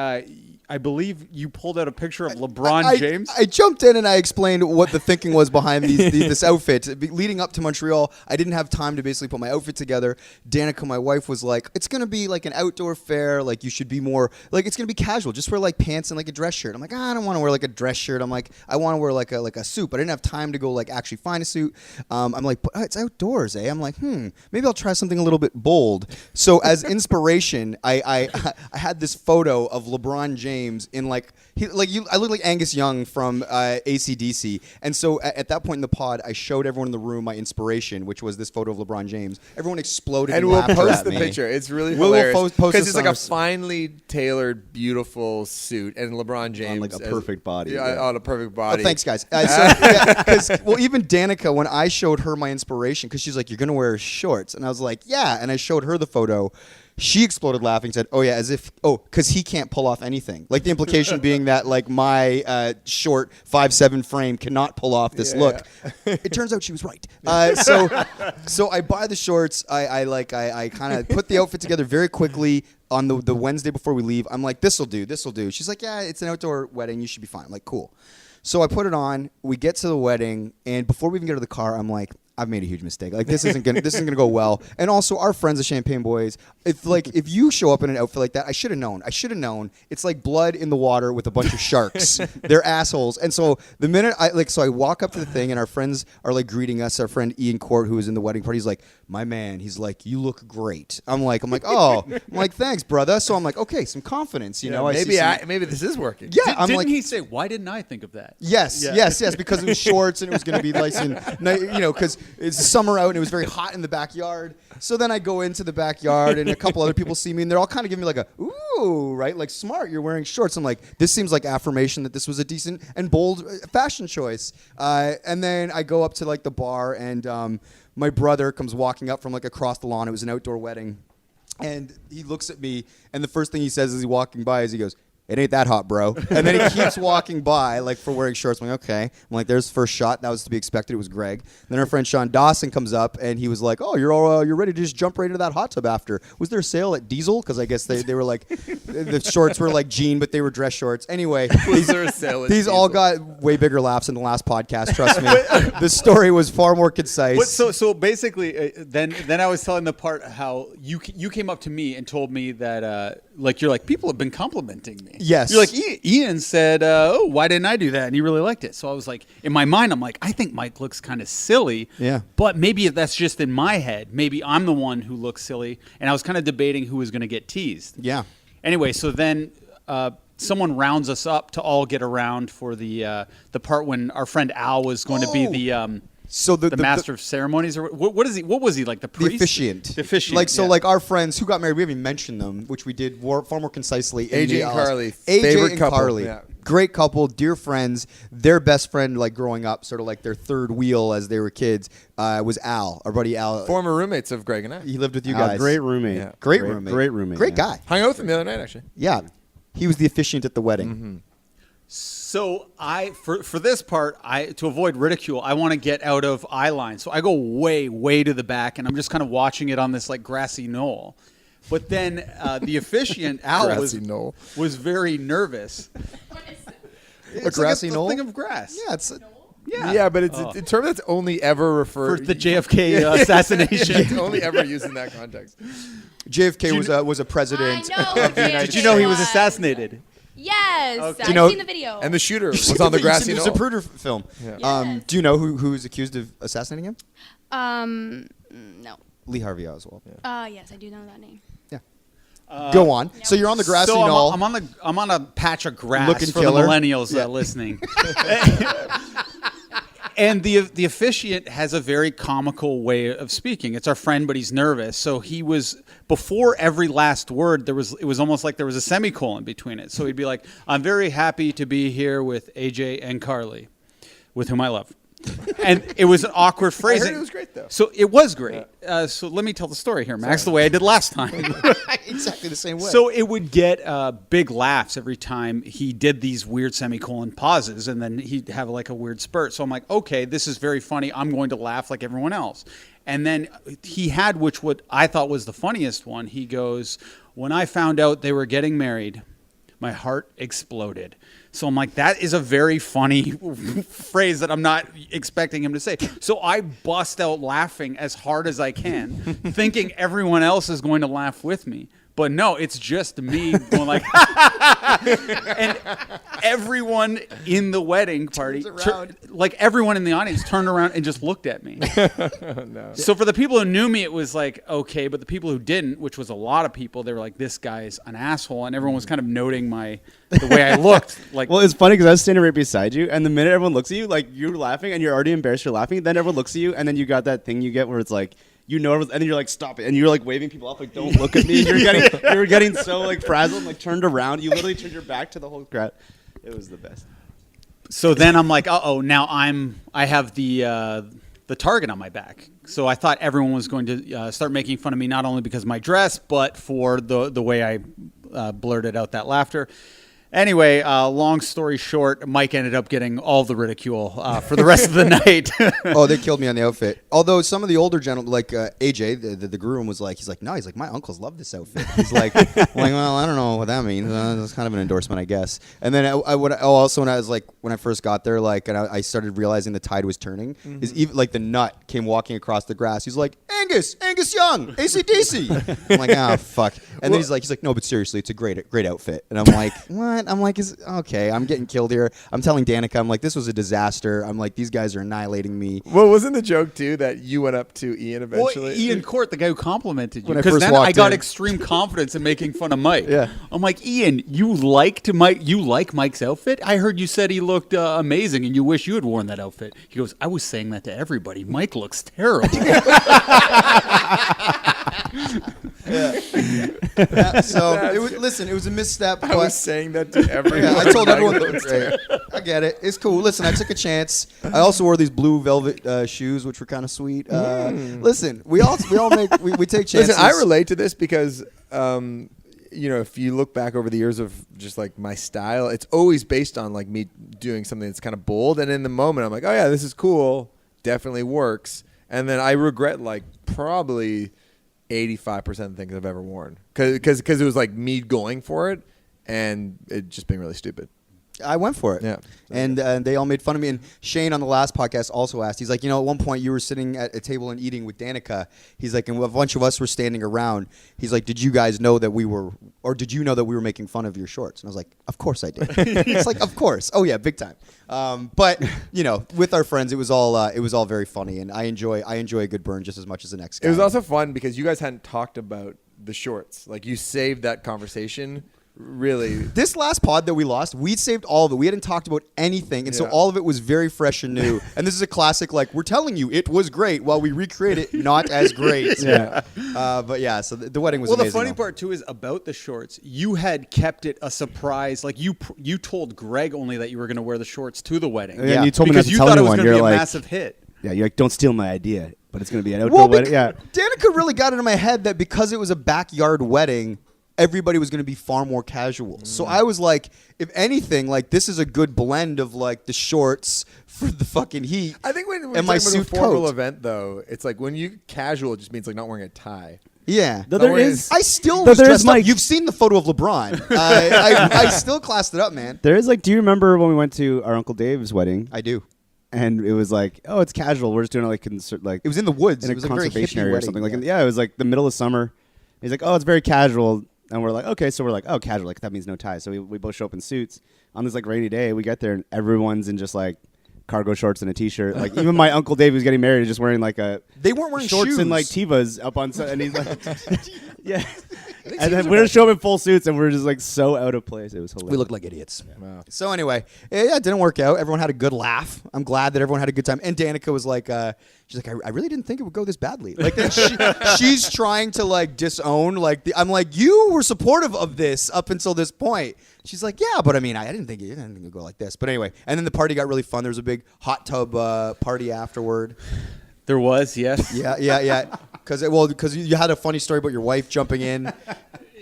I believe you pulled out a picture of LeBron James. I jumped in and I explained what the thinking was behind this outfit. Leading up to Montreal, I didn't have time to basically put my outfit together. Danica, my wife, was like, it's going to be like an outdoor fair. Like, you should be more, like, it's going to be casual. Just wear, like, pants and, like, a dress shirt. I'm like, I don't want to wear, like, a dress shirt. I'm like, I want to wear, like a suit. But I didn't have time to go, like, actually find a suit. I'm like, but it's outdoors, eh? I'm like, maybe I'll try something a little bit bold. So as inspiration, I had this photo of LeBron James James in I look like Angus Young from AC/DC. And so at that point in the pod, I showed everyone in the room my inspiration, which was this photo of LeBron James. Everyone exploded And and we'll laughed post at the me. picture. It's really We'll hilarious post because this it's like on a finely tailored, beautiful suit, and LeBron James like a perfect body. Yeah, Yeah. on a perfect body. Oh, thanks, guys. Even Danica, when I showed her my inspiration, because she's like, "You're gonna wear shorts," and I was like, "Yeah," and I showed her the photo. She exploded laughing, said, "Oh yeah," because he can't pull off anything. Like the implication being that like my short 5'7" frame cannot pull off this look. Yeah. It turns out she was right. So I buy the shorts. I kind of put the outfit together very quickly on the Wednesday before we leave. I'm like, this'll do. She's like, "Yeah, it's an outdoor wedding. You should be fine." I'm like, cool. So I put it on. We get to the wedding, and before we even get to the car, I'm like, I've made a huge mistake. Like this isn't gonna go well. And also, our friends, the Champagne Boys. If you show up in an outfit like that, I should have known. It's like blood in the water with a bunch of sharks. They're assholes. And so the minute I walk up to the thing, and our friends are like greeting us. Our friend Ian Court, who was in the wedding party, he's like, "My man," he's like, "You look great." I'm like, "Oh," I'm like, "Thanks, brother." So I'm like, okay, some confidence, you know. Maybe this is working. Yeah, Didn't he say, "Why didn't I think of that"? Yes, because it was shorts and it was going to be nice and because it's summer out and it was very hot in the backyard. So then I go into the backyard and a couple other people see me and they're all kind of giving me like a ooh, right, like smart. You're wearing shorts. I'm like, this seems like affirmation that this was a decent and bold fashion choice. And then I go up to like the bar and my brother comes walking up from like across the lawn. It was an outdoor wedding, and he looks at me and the first thing he says as he's walking by is he goes, "It ain't that hot, bro." And then he keeps walking by, like, for wearing shorts. I'm like, okay. I'm like, there's the first shot. That was to be expected. It was Greg. Then our friend Sean Dawson comes up, and he was like, "Oh, you're ready to just jump right into that hot tub after." Was there a sale at Diesel? Because I guess they were like, the shorts were like jean, but they were dress shorts. Anyway, these all got way bigger laughs in the last podcast. Trust me. The story was far more concise. So basically, then I was telling the part how you came up to me and told me that you're like, people have been complimenting me. Yes. You're like, Ian said, "Oh, why didn't I do that?" And he really liked it. So I was like, in my mind, I'm like, I think Mike looks kind of silly. Yeah. But maybe that's just in my head. Maybe I'm the one who looks silly. And I was kind of debating who was going to get teased. Yeah. Anyway, so then someone rounds us up to all get around for the part when our friend Al was going to be the master of ceremonies, or what is he? What was he, like the priest? The officiant. The officiant. Like our friends who got married, we haven't even mentioned them, which we did far more concisely. AJ and Carly, AJ favorite and couple. Carly, Yeah. great couple, dear friends. Their best friend, like growing up, sort of like their third wheel as they were kids, was Al, our buddy Al. Former roommates of Greg and I. He lived with you guys. Great roommate. Yeah. Great roommate. Great roommate. Great yeah. guy. Hung out with him the other night, actually. Yeah, he was the officiant at the wedding. Mm-hmm. So for this part, to avoid ridicule, I want to get out of eye line. So I go way to the back, and I'm just kind of watching it on this like grassy knoll. But then the officiant Al was very nervous. A grassy knoll? Thing of grass. Yeah, it's. Yeah, but it's a term that's only ever referred For the JFK assassination. It's only ever used in that context. JFK was a president I know. of the United Did you know he was assassinated? Yes, Okay. I've seen the video. And the shooter was on the grassy It was knoll. a Zapruder film. Yeah. Yes. Do you know who's accused of assassinating him? No. Lee Harvey Oswald. Yes, I do know that name. Go on. So you're on the grassy So knoll. I'm on a patch of grass Looking for killer. the millennials listening. And the officiant has a very comical way of speaking. It's our friend, but he's nervous. So he was, before every last word, it was almost like there was a semicolon between it. So he'd be like, "I'm very happy to be here with AJ and Carly, with whom I love." And it was an awkward phrasing. I heard it was great, though. So it was great. So let me tell the story here, Max, the way I did last time. Exactly the same way. So it would get big laughs every time he did these weird semicolon pauses, and then he'd have like a weird spurt. So I'm like, okay, this is very funny. I'm going to laugh like everyone else. And then he had, what I thought was the funniest one. He goes, "When I found out they were getting married, my heart exploded." So I'm like, that is a very funny phrase that I'm not expecting him to say. So I bust out laughing as hard as I can, thinking everyone else is going to laugh with me. But no, it's just me going like, and everyone in the wedding party, like everyone in the audience turned around and just looked at me. No. So for the people who knew me, it was like, okay. But the people who didn't, which was a lot of people, they were like, this guy's an asshole. And everyone was kind of noting the way I looked. Like, Well, it's funny because I was standing right beside you, and the minute everyone looks at you, like you're laughing and you're already embarrassed you're laughing, then everyone looks at you, and then you got that thing you get where it's like, you know, and then you're like, stop it, and you're like waving people off, like, don't look at me. You're getting so like frazzled, like turned around. You literally turned your back to the whole crowd. It was the best. so then I'm like, now I have the target on my back. So I thought everyone was going to start making fun of me, not only because of my dress, but for the way I blurted out that laughter. Anyway, long story short, Mike ended up getting all the ridicule for the rest of the night. Oh, they killed me on the outfit. Although some of the older gentlemen, like AJ, the groom, was like, my uncles love this outfit. He's like, well, I don't know what that means. It's kind of an endorsement, I guess. And then when I first got there, like, and I started realizing the tide was turning. Is even like the nut came walking across the grass. He's like, Angus Young, AC/DC. I'm like, oh fuck. And then he's like, no, but seriously, it's a great outfit. And I'm like, what? I'm like, okay, I'm getting killed here. I'm telling Danica, I'm like, this was a disaster. I'm like, these guys are annihilating me. Well, wasn't the joke too that you went up to Ian eventually? Well, Ian Court, the guy who complimented you, When I because first then walked I got in. extreme confidence in making fun of Mike. Yeah. I'm like, Ian, you like Mike's outfit? I heard you said he looked amazing, and you wish you had worn that outfit. He goes, I was saying that to everybody. Mike looks terrible. Yeah, so it was a misstep. I was saying that to everyone. Yeah, I told everyone that was great. I get it. It's cool. Listen, I took a chance. I also wore these blue velvet shoes, which were kind of sweet. Listen, we take chances. Listen, I relate to this because, if you look back over the years of just like my style, it's always based on like me doing something that's kind of bold. And in the moment, I'm like, oh yeah, this is cool. Definitely works. And then I regret like probably 85% of the things I've ever worn because it was like me going for it and it just being really stupid. I went for it. Yeah. And they all made fun of me. And Shane on the last podcast also asked, he's like, at one point you were sitting at a table and eating with Danica. He's like, and a bunch of us were standing around. He's like, did you guys know that we were making fun of your shorts? And I was like, of course I did. It's like, of course. Oh yeah, big time. But with our friends, it was all very funny. And I enjoy a good burn just as much as the next guy. It was also fun because you guys hadn't talked about the shorts. Like you saved that conversation. Really, this last pod that we lost, we saved all of it. We hadn't talked about anything, and so all of it was very fresh and new. And this is a classic, like, we're telling you it was great while we recreate it not as great. Yeah. But yeah, so the wedding was well, amazing. the funny though. part too is about the shorts. You had kept it a surprise. Like you told Greg only that you were going to wear the shorts to the wedding. And you told me not because to you tell thought it was anyone. going to You're be a like, massive hit. yeah, you're like, don't steal my idea, but it's going to be an outdoor wedding. Yeah. Danica really got into my head that because it was a backyard wedding, everybody was going to be far more casual. So I was like, if anything, like this is a good blend of like the shorts for the fucking heat. I think when and talking my about suit a formal coat. event, though, it's like when you casual, it just means like not wearing a tie. Yeah. Though there is, I still though was there is, dressed up. Mike. You've seen the photo of LeBron. I still classed it up, man. there is like, do you remember when we went to our Uncle Dave's wedding? I do. And it was like, oh, it's casual. We're just doing it like It was in the woods. in It a was like a very conservation hippie area or wedding. something. Like, it was like the middle of summer. He's like, oh, it's very casual. And we're like, okay. So we're like, oh, casual. Like, that means no ties. So we both show up in suits. On this like rainy day, we get there and everyone's in just like cargo shorts and a t-shirt. Like, even my Uncle Dave who's getting married is just wearing like They weren't wearing shorts shoes. and like Tevas up on set. And he's like, yeah. And then we're showing up in full suits and we're just like so out of place. It was hilarious. We looked like idiots. Wow. So anyway, yeah, it didn't work out. Everyone had a good laugh. I'm glad that everyone had a good time. And Danica was like, she's like, I really didn't think it would go this badly. Like she's trying to like disown. Like I'm like, you were supportive of this up until this point. She's like, yeah, but I mean, I didn't think it would go like this. But anyway, and then the party got really fun. There was a big hot tub party afterward. There was, yes. Yeah. Because you had a funny story about your wife jumping in.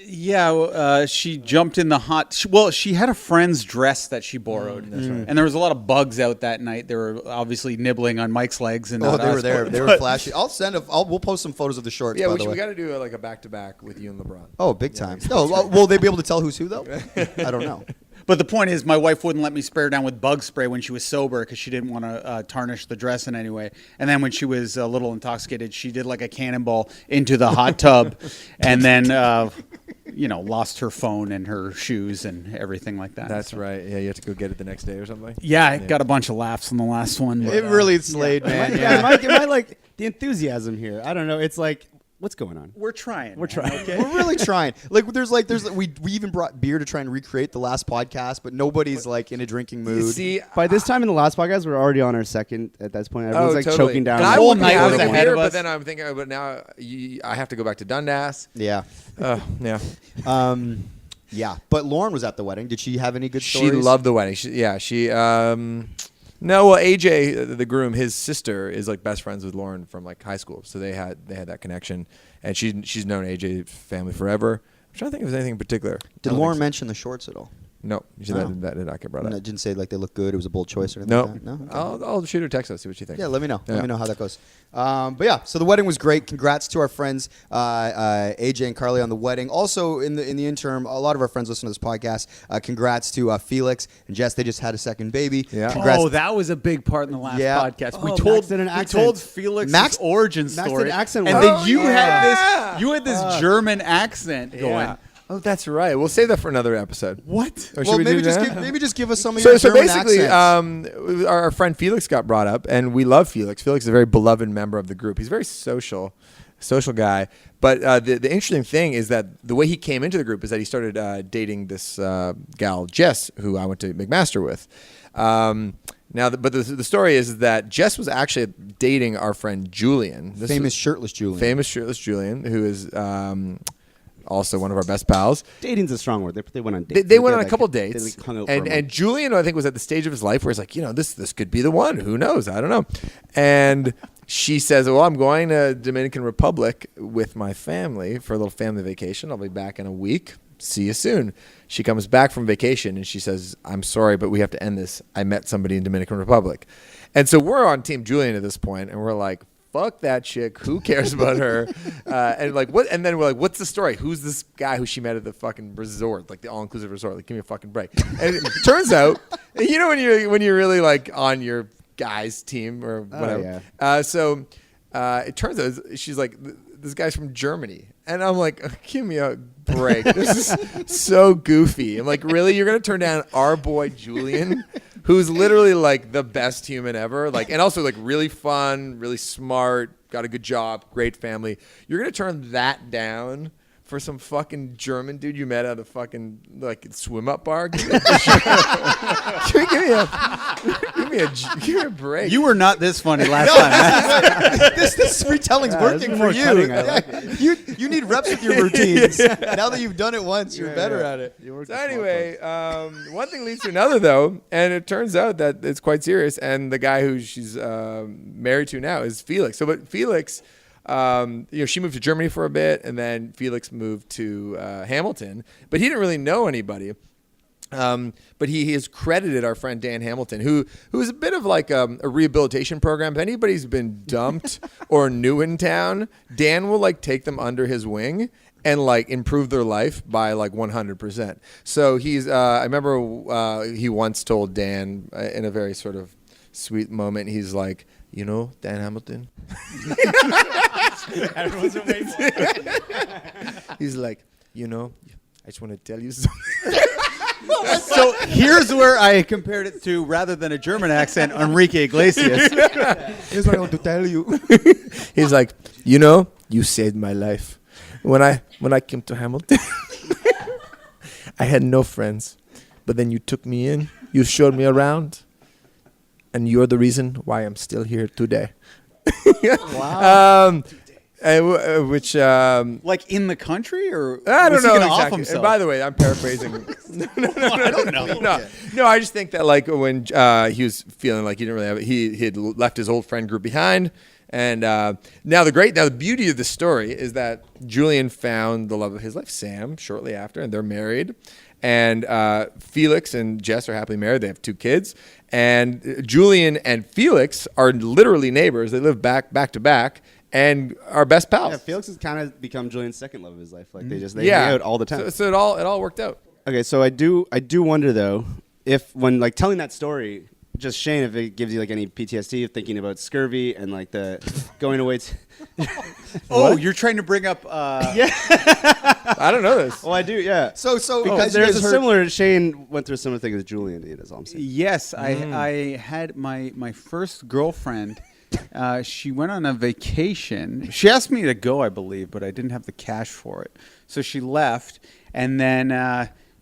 Yeah, she jumped in the hot. She had a friend's dress that she borrowed, That's right. and there was a lot of bugs out that night. They were obviously nibbling on Mike's legs, and Oh, not they were us, there. but- They were flashing. We'll post some photos of the shorts. Yeah, by we the way. got to do like a back-to-back with you and LeBron. Oh, big time. No, will they be able to tell who's who though? I don't know. But the point is, my wife wouldn't let me spray her down with bug spray when she was sober because she didn't want to tarnish the dress in any way. And then when she was a little intoxicated, she did like a cannonball into the hot tub, and then lost her phone and her shoes and everything like that. That's So- right. Yeah, you have to go get it the next day or something. Yeah, I got a bunch of laughs on the last one. But, It really slayed, man. Yeah, am I like the enthusiasm here? I don't know. It's like, what's going on? we're trying. We're trying. Okay. We're really trying. There's we even brought beer to try and recreate the last podcast, but nobody's like in a drinking mood. See, By this time in the last podcast, we're already on our second. At this point, everyone's like totally. choking down. And the I whole wouldn't night have was a ahead beer, of but us. then I'm thinking, but now I have to go back to Dundas. Yeah. Yeah. Yeah. But Lauren was at the wedding. Did she have any good stories? She loved the wedding. No, well, AJ, the groom, his sister is like best friends with Lauren from like high school, so they had that connection, and she's known AJ's family forever. I'm trying to think if there's anything in particular. Did Lauren mention the shorts at all? No, that did not get brought No, up. didn't say like they look good. It was a bold choice or anything. No, like that? No. Okay. I'll shoot her a text. I'll see what she thinks. Yeah, let me know. Yeah. Let me know how that goes. But yeah, so the wedding was great. Congrats to our friends AJ and Carly on the wedding. Also, in the interim, a lot of our friends listen to this podcast. Congrats to Felix and Jess. They just had a second baby. Yeah. Congrats. Oh, that was a big part in the last Yeah. podcast. Oh, Max did an we accent. told Felix's Max- origin Max did story, an accent and once. then you yeah. had this German accent going. Yeah. Oh, that's right. We'll save that for another episode. What? Or should Well, we maybe do that? maybe just give us some of So your German basically, accents. our friend Felix got brought up, and we love Felix. Felix is a very beloved member of the group. He's a very social guy. But the interesting thing is that the way he came into the group is that he started dating this gal, Jess, who I went to McMaster with. But the story is that Jess was actually dating our friend Julian. Famous shirtless Julian. Famous shirtless Julian, who is also one of our best pals. Dating's a strong word. They went on dates. They went on a like, couple they, dates, like, hung out for a month. and Julian, I think, was at the stage of his life where he's like, this could be the one. Who knows? I don't know. And she says, well, I'm going to Dominican Republic with my family for a little family vacation. I'll be back in a week. See you soon. She comes back from vacation and she says, I'm sorry, but we have to end this. I met somebody in Dominican Republic. And so we're on Team Julian at this point, and we're like, fuck that chick. Who cares about her? And like, what? And then we're like, what's the story? Who's this guy who she met at the fucking resort, like the all-inclusive resort? Like, give me a fucking break. And it turns out, when you're really like on your guy's team or whatever. yeah. It turns out she's like, this guy's from Germany, and I'm like, give me a break. This is so goofy. I'm like, really? You're gonna turn down our boy Julian? Who's literally like the best human ever, like, and also like really fun, really smart, got a good job, great family. You're gonna turn that down for some fucking German dude you met at a fucking like swim up bar? Give me a break. You were not this funny last time. this retelling's working this is for more you. cutting. I like You need reps with your routines. Now that you've done it once, you're better at it. So anyway, one thing leads to another, though, and it turns out that it's quite serious. And the guy who she's married to now is Felix. So, but Felix, she moved to Germany for a bit, and then Felix moved to Hamilton. But he didn't really know anybody. But he has credited our friend Dan Hamilton, who is a bit of like a rehabilitation program. If anybody's been dumped or new in town, Dan will like take them under his wing and like improve their life by like 100%. So he's, I remember he once told Dan in a very sort of sweet moment, he's like, Dan Hamilton? Everyone's waiting for it. He's like, I just want to tell you something. So here's where I compared it to, rather than a German accent, Enrique Iglesias. Here's what I want to tell you. He's like, you saved my life. When I came to Hamilton, I had no friends. But then you took me in, you showed me around, and you're the reason why I'm still here today. Wow. Which Like in the country, or I don't was he know gonna off exactly. himself? And by the way, I'm paraphrasing. I don't know. No, I just think that like when he was feeling like he didn't really have it, he had left his old friend group behind. And now the beauty of the story is that Julian found the love of his life, Sam, shortly after, and they're married. And Felix and Jess are happily married. They have 2 kids. And Julian and Felix are literally neighbors. They live back to back and are best pals. Yeah, Felix has kind of become Julian's second love of his life. Like they hang out all the time. So it all worked out. Okay, so I do wonder though if when like telling that story, just Shane, if it gives you like any PTSD of thinking about scurvy and like the going away. Oh, you're trying to bring up. I don't know this. Oh, I do. Yeah. So Because you there's guys a heard- similar. Shane went through a similar thing as Julian did. That's all I'm saying. Yes, I had my first girlfriend. She went on a vacation. She asked me to go, I believe, but I didn't have the cash for it. So she left, and then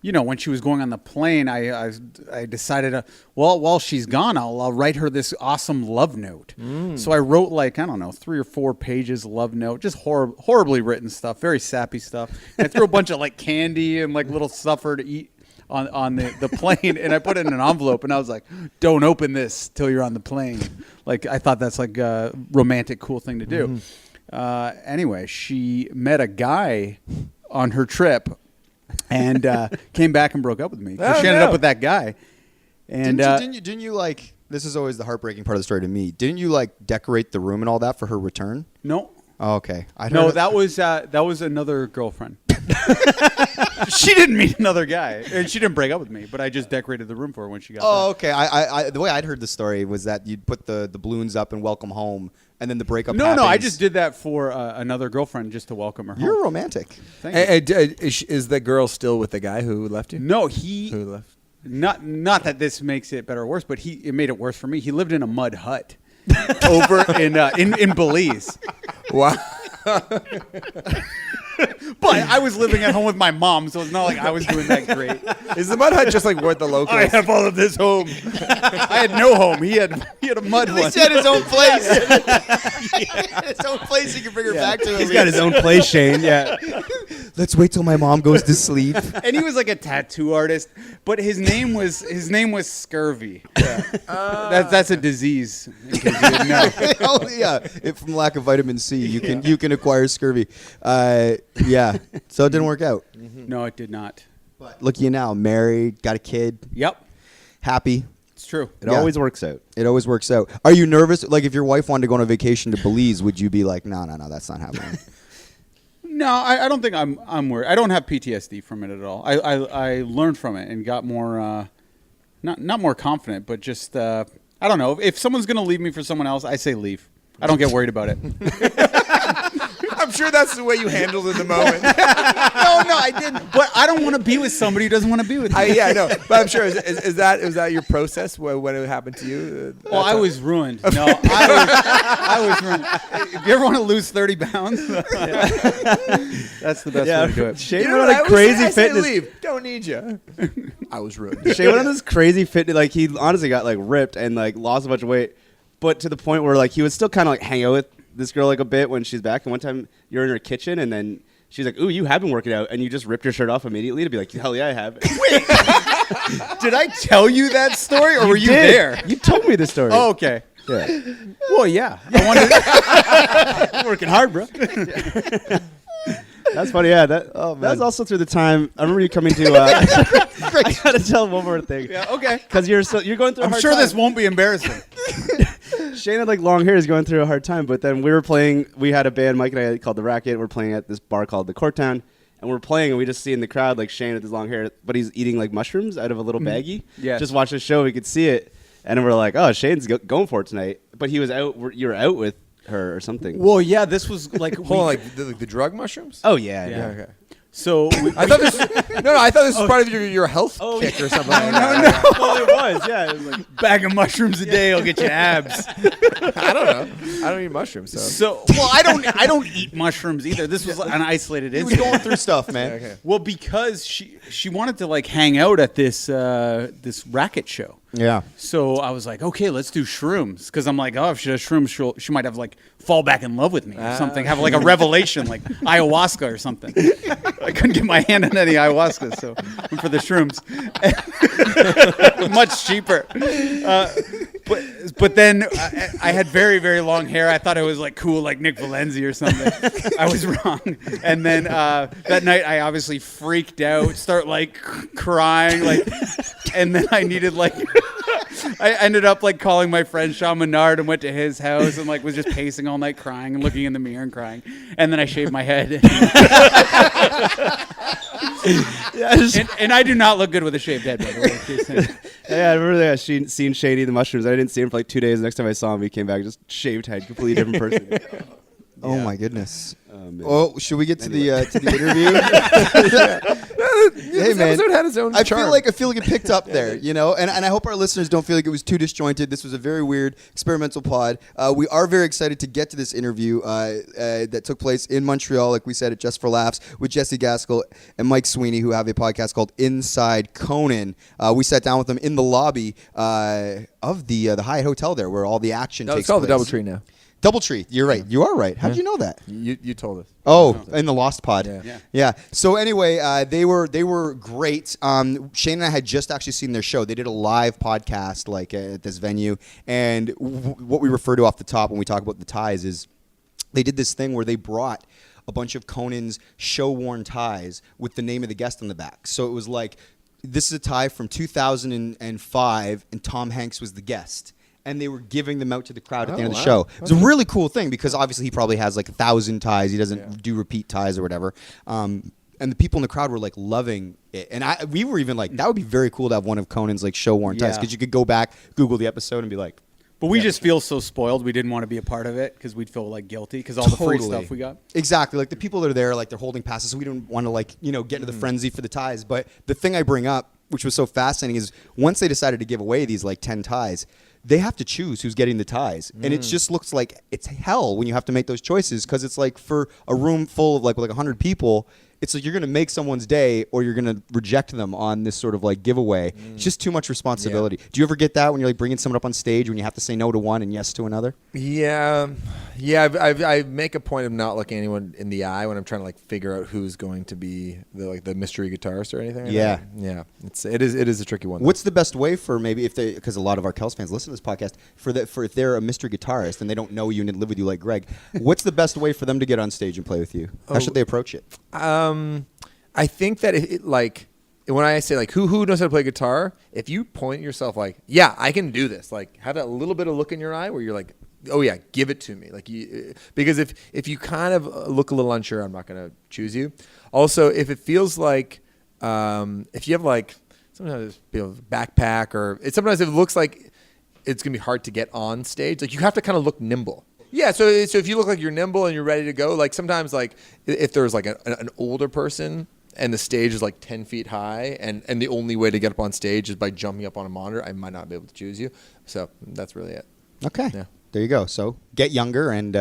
when she was going on the plane, I decided, while she's gone, I'll write her this awesome love note. So I wrote 3 or 4 pages love note, just horribly written stuff, very sappy stuff. And I threw a bunch of candy and little stuff for her to eat on the plane, and I put it in an envelope, and I was like, don't open this till you're on the plane. I thought that's a romantic, cool thing to do. Anyway, she met a guy on her trip and came back and broke up with me. She ended up with that guy. And didn't you this is always the heartbreaking part of the story to me. Didn't you decorate the room and all that for her return? No. Oh, okay. That was another girlfriend. She didn't meet another guy, and she didn't break up with me. But I just decorated the room for her when she got there. Oh, okay. I the way I'd heard the story was that you'd put the balloons up and welcome home, and then the breakup. No, happens. I just did that for another girlfriend just to welcome her home. You're romantic. Thank you. Is the girl still with the guy who left you? No, Who left? Not that this makes it better or worse, but it made it worse for me. He lived in a mud hut over in Belize. Wow. But I was living at home with my mom, so it's not like I was doing that great. Is the mud hut just what the locals? I have all of this home. I had no home. He had a mud one. He had his own place. His own place he can bring her back to. He's got his own place, Shane. Yeah. Let's wait till my mom goes to sleep. And he was a tattoo artist, but his name was scurvy. Yeah. That's a disease. In case you didn't know. Oh yeah, from lack of vitamin C, you can acquire scurvy. Yeah, so it didn't work out. No, it did not. But look at you now, married, got a kid, Yep, happy. it's true. It always works out. It always works out. Are you nervous? If your wife wanted to go on a vacation to Belize, would you be like, no, that's not happening? No, I don't think I'm worried. I don't have PTSD from it at all. I learned from it and got more, not more confident, but just I don't know. If someone's gonna leave me for someone else, I say leave. I don't get worried about it. I'm sure that's the way you handled it in the moment. No, I didn't. But I don't want to be with somebody who doesn't want to be with me. I know, but I'm sure is that your process when it happened to you? Well, I was ruined. No, I was ruined. If you ever want to lose 30 pounds, that's the best way to do it. Shane went on a crazy fitness. Leave. Don't need you. I was ruined. Shane went on this crazy fitness. He honestly got ripped and lost a bunch of weight, but to the point where he would still kind of hang out with this girl a bit when she's back. And one time you're in her kitchen and then she's like, "Ooh, you have been working out," and you just ripped your shirt off immediately to be like, "Hell yeah, I have." Wait, did I tell you that story, or were you did. there? You told me the story. Oh, okay. Yeah. Well, yeah. I wanted Working hard, bro. That's funny. Yeah, that was also through the time. I remember you coming to. I gotta tell one more thing. Yeah. Okay. Because you're going through. I'm sure this won't be embarrassing. Shane had long hair. Is going through a hard time. But then we were playing. We had a band, Mike and I, called the Racket. We're playing at this bar called the Courtown, and we're playing, and we just see in the crowd Shane with his long hair, but he's eating mushrooms out of a little baggie. Yes. Just watch the show. We could see it, and we're like, "Oh, Shane's going for it tonight." But he was out. You were out with her or something. Well, yeah. This was Hold on, the drug mushrooms? Oh yeah. Yeah. Okay. So I thought this. I thought this was part of your health kick or something. no. Well, it was. Yeah. It was Bag of mushrooms a day will get you abs. I don't know. I don't eat mushrooms. So Well, I don't eat mushrooms either. This was an isolated He was incident. going through stuff, man. okay. Well, because she wanted to hang out at this this racket show. Yeah. So I was like, okay, let's do shrooms. Because I'm like, oh, if she does shrooms, she might have fall back in love with me or something. Have a revelation, like ayahuasca or something. I couldn't get my hand on any ayahuasca, so went for the shrooms. Much cheaper. But then I had very, very long hair. I thought it was cool, like Nick Valenzi or something. I was wrong. And then that night I obviously freaked out, start crying, and then I needed I ended up calling my friend Sean Menard and went to his house and was just pacing all night crying and looking in the mirror and crying. And then I shaved my head. And I do not look good with a shaved head, by the way. Just saying. Yeah, I remember that seeing Shady the mushrooms. I didn't see him for like 2 days. The next time I saw him, he came back just shaved head, completely different person. Oh my goodness. Man. Oh, should we get to the interview? Hey This man, episode had its own I charm. feel like it picked up there, you know, and I hope our listeners don't feel like it was too disjointed. This was a very weird experimental pod. We are very excited to get to this interview that took place in Montreal, like we said, at Just for Laughs, with Jessie Gaskell and Mike Sweeney, who have a podcast called Inside Conan. We sat down with them in the lobby of the Hyatt Hotel there, where all the action No, takes it's called place. the Doubletree now. Doubletree. You're right. You are right. How did you know that? You told us. Oh, in the Lost Pod. Yeah. Yeah. So anyway, they were great. Shane and I had just actually seen their show. They did a live podcast like at this venue, and what we refer to off the top when we talk about the ties is they did this thing where they brought a bunch of Conan's show-worn ties with the name of the guest on the back. So it was like, this is a tie from 2005, and Tom Hanks was the guest. And they were giving them out to the crowd at the end of the show. It was a really cool thing because obviously he probably has like 1,000 ties. He doesn't do repeat ties or whatever. And the people in the crowd were like loving it. And we were even like, that would be very cool to have one of Conan's like show worn ties, because you could go back, Google the episode, and be like. But we just feel so spoiled. We didn't want to be a part of it because we'd feel like guilty because all the free stuff we got. Exactly. Like the people that are there, like they're holding passes, so we didn't want to like, you know, get into the frenzy for the ties. But the thing I bring up, which was so fascinating, is once they decided to give away these like 10 ties, they have to choose who's getting the ties. And it just looks like it's hell when you have to make those choices, because it's like for a room full of like 100 people, it's like you're going to make someone's day or you're going to reject them on this sort of like giveaway. It's just too much responsibility. Yeah. Do you ever get that when you're like bringing someone up on stage when you have to say no to one and yes to another? Yeah. I make a point of not looking anyone in the eye when I'm trying to like figure out who's going to be the mystery guitarist or anything. Yeah. Yeah. It is a tricky one. What's the best way for maybe because a lot of our Kells fans listen to this podcast, for if they're a mystery guitarist and they don't know you and live with you like Greg, what's the best way for them to get on stage and play with you? How should they approach it? I think that when I say like who knows how to play guitar, if you point yourself like, yeah, I can do this, like have that little bit of look in your eye where you're like, oh yeah, give it to me, like because if you kind of look a little unsure, I'm not going to choose you. Also, if it feels like if you have like sometimes backpack or sometimes it looks like it's going to be hard to get on stage, like you have to kind of look nimble. Yeah, so if you look like you're nimble and you're ready to go, like sometimes like if there's like an older person and the stage is like 10 feet high and the only way to get up on stage is by jumping up on a monitor, I might not be able to choose you. So that's really it. Okay. Yeah. There you go. So get younger and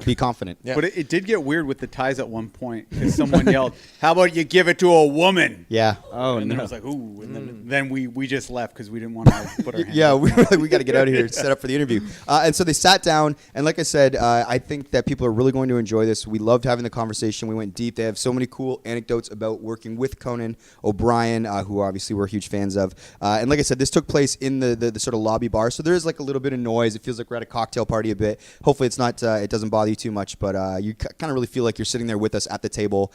be confident. Yeah. But it did get weird with the ties at one point because someone yelled, "How about you give it to a woman?" Yeah. Oh, and then no. I was like, "Ooh!" And then we just left because we didn't want to put our hands. Yeah, we were like, we got to get out of here and set up for the interview. And so they sat down, and like I said, I think that people are really going to enjoy this. We loved having the conversation. We went deep. They have so many cool anecdotes about working with Conan O'Brien, who obviously we're huge fans of. And like I said, this took place in the sort of lobby bar, so there is like a little bit of noise. It feels like we're at a cocktail party a bit. Hopefully it's not. It doesn't bother you too much, but you kind of really feel like you're sitting there with us at the table.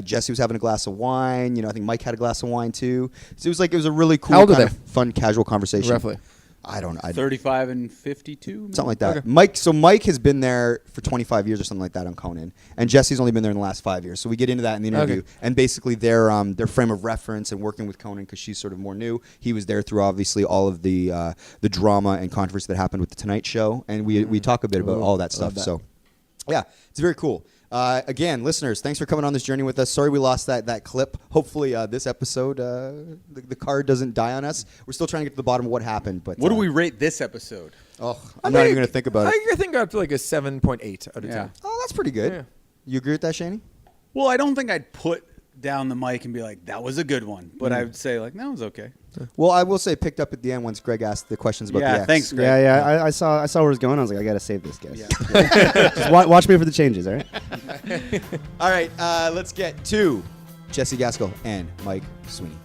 Jessie was having a glass of wine. You know, I think Mike had a glass of wine too. So it was a really cool, kind of fun, casual conversation. Roughly. I don't know. 35 and 52, maybe? Something like that. Okay. Mike has been there for 25 years or something like that on Conan, and Jessie's only been there in the last 5 years. So we get into that in the interview, Okay. and basically their frame of reference and working with Conan, because she's sort of more new. He was there through obviously all of the drama and controversy that happened with the Tonight Show, and we talk a bit about all that stuff. So yeah, it's very cool. Again, listeners, thanks for coming on this journey with us. Sorry we lost that clip. Hopefully this episode, the card doesn't die on us. We're still trying to get to the bottom of what happened. But What do we rate this episode? Oh, I'm not even going to think about it. I think I up to like a 7.8 out of 10. Yeah. Oh, that's pretty good. Yeah. You agree with that, Shaney? Well, I don't think I'd put down the mic and be like, that was a good one. But I would say, like, that was okay. Well, I will say picked up at the end once Greg asked the questions about the X. Thanks, Greg. Yeah. I saw where it was going. I was like, I gotta save this, guys. Just watch me for the changes, all right? All right, let's get to Jessie Gaskell and Mike Sweeney.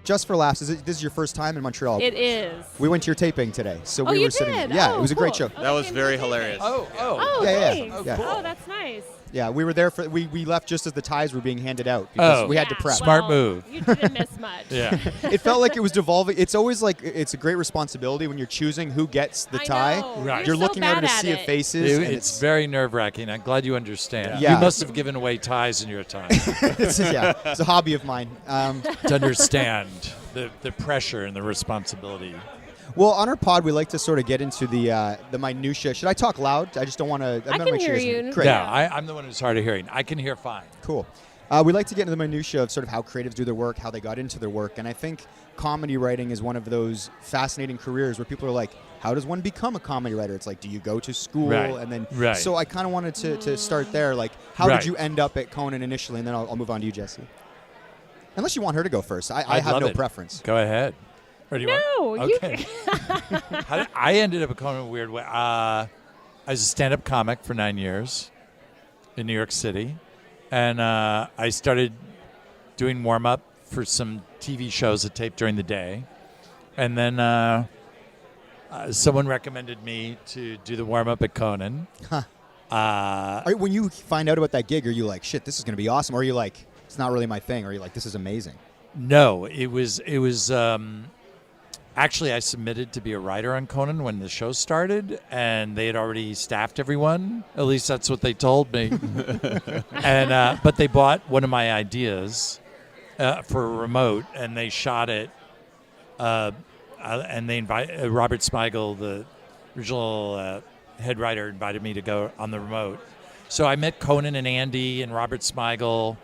Just for laughs, this is your first time in Montreal? It is. We went to your taping today, so Oh, we you were sitting. did? Yeah, Oh, it was a great cool. show. Oh, That was came very to the taping. hilarious. Oh, Yeah, yeah. thanks. Oh, cool. Oh, that's nice. Yeah, we were there for we left just as the ties were being handed out because we had to prep. Smart Well, move. You didn't miss much. Yeah. It felt like it was devolving. It's always like it's a great responsibility when you're choosing who gets the I tie. know. Right. You're so looking out bad at a sea at of it. faces. and It's very nerve-wracking. I'm glad you understand. Yeah. You must have given away ties in your time it's a hobby of mine. to understand the pressure and the responsibility. Well, on our pod, we like to sort of get into the minutia. Should I talk loud? I just don't want to. I can hear you. Great. No, I'm the one who's hard of hearing. I can hear fine. Cool. We like to get into the minutia of sort of how creatives do their work, how they got into their work, and I think comedy writing is one of those fascinating careers where people are like, "How does one become a comedy writer?" It's like, do you go to school Right. and then? Right. So I kind of wanted to start there. Like, how Right. did you end up at Conan initially, and then I'll move on to you, Jessie. Unless you want her to go first, I I'd have love no it. preference. Go ahead. Or do you No, want? you Okay. I ended up at Conan in a weird way. I was a stand-up comic for 9 years in New York City, and I started doing warm-up for some TV shows that taped during the day, and then someone recommended me to do the warm-up at Conan. When you find out about that gig, are you like, "Shit, this is going to be awesome," or are you like, "It's not really my thing," or are you like, "This is amazing"? No, it was. Actually, I submitted to be a writer on Conan when the show started, and they had already staffed everyone. At least that's what they told me. And but they bought one of my ideas for a remote, and they shot it. And they invited Robert Smigel, the original head writer, invited me to go on the remote. So I met Conan and Andy and Robert Smigel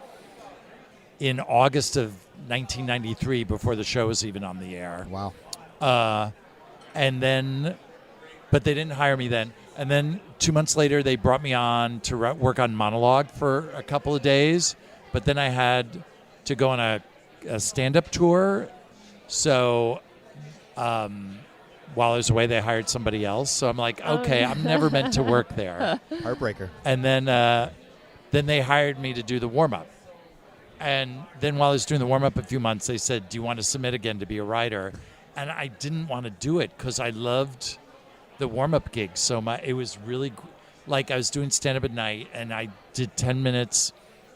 in August of 1993, before the show was even on the air. Wow. And then, but they didn't hire me then. And then 2 months later, they brought me on to work on monologue for a couple of days. But then I had to go on a stand-up tour. So while I was away, they hired somebody else. So I'm like, okay, I'm never meant to work there. Heartbreaker. And then they hired me to do the warm-up. And then while I was doing the warm-up a few months, they said, "Do you want to submit again to be a writer?" And I didn't want to do it because I loved the warm-up gig so much. It was really like I was doing stand-up at night, and I did 10 minutes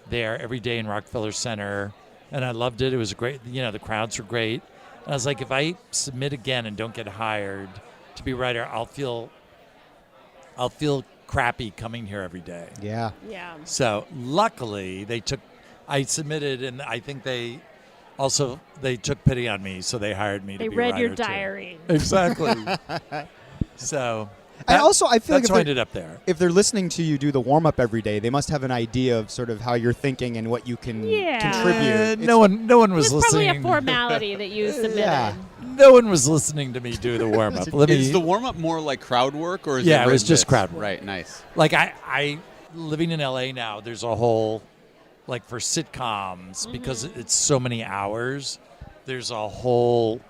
there every day in Rockefeller Center, and I loved it. It was great. The crowds were great. And I was like, if I submit again and don't get hired to be a writer, I'll feel crappy coming here every day. Yeah. Yeah. So luckily, I submitted, and I think they took pity on me, so they hired me They to be a read writer your too. diary. Exactly. So, And also, I feel that's like how I ended up there. if they're listening to you do the warm up every day, they must have an idea of sort of how you're thinking and what you can contribute. No one It was was probably listening. a formality that you submitted. Yeah. No one was listening to me do the warm up. Is the warm up more like crowd work or is Yeah, it it was written just bits? crowd work. Right, nice. Like I living in LA now, there's a whole, like for sitcoms, because it's so many hours, there's a whole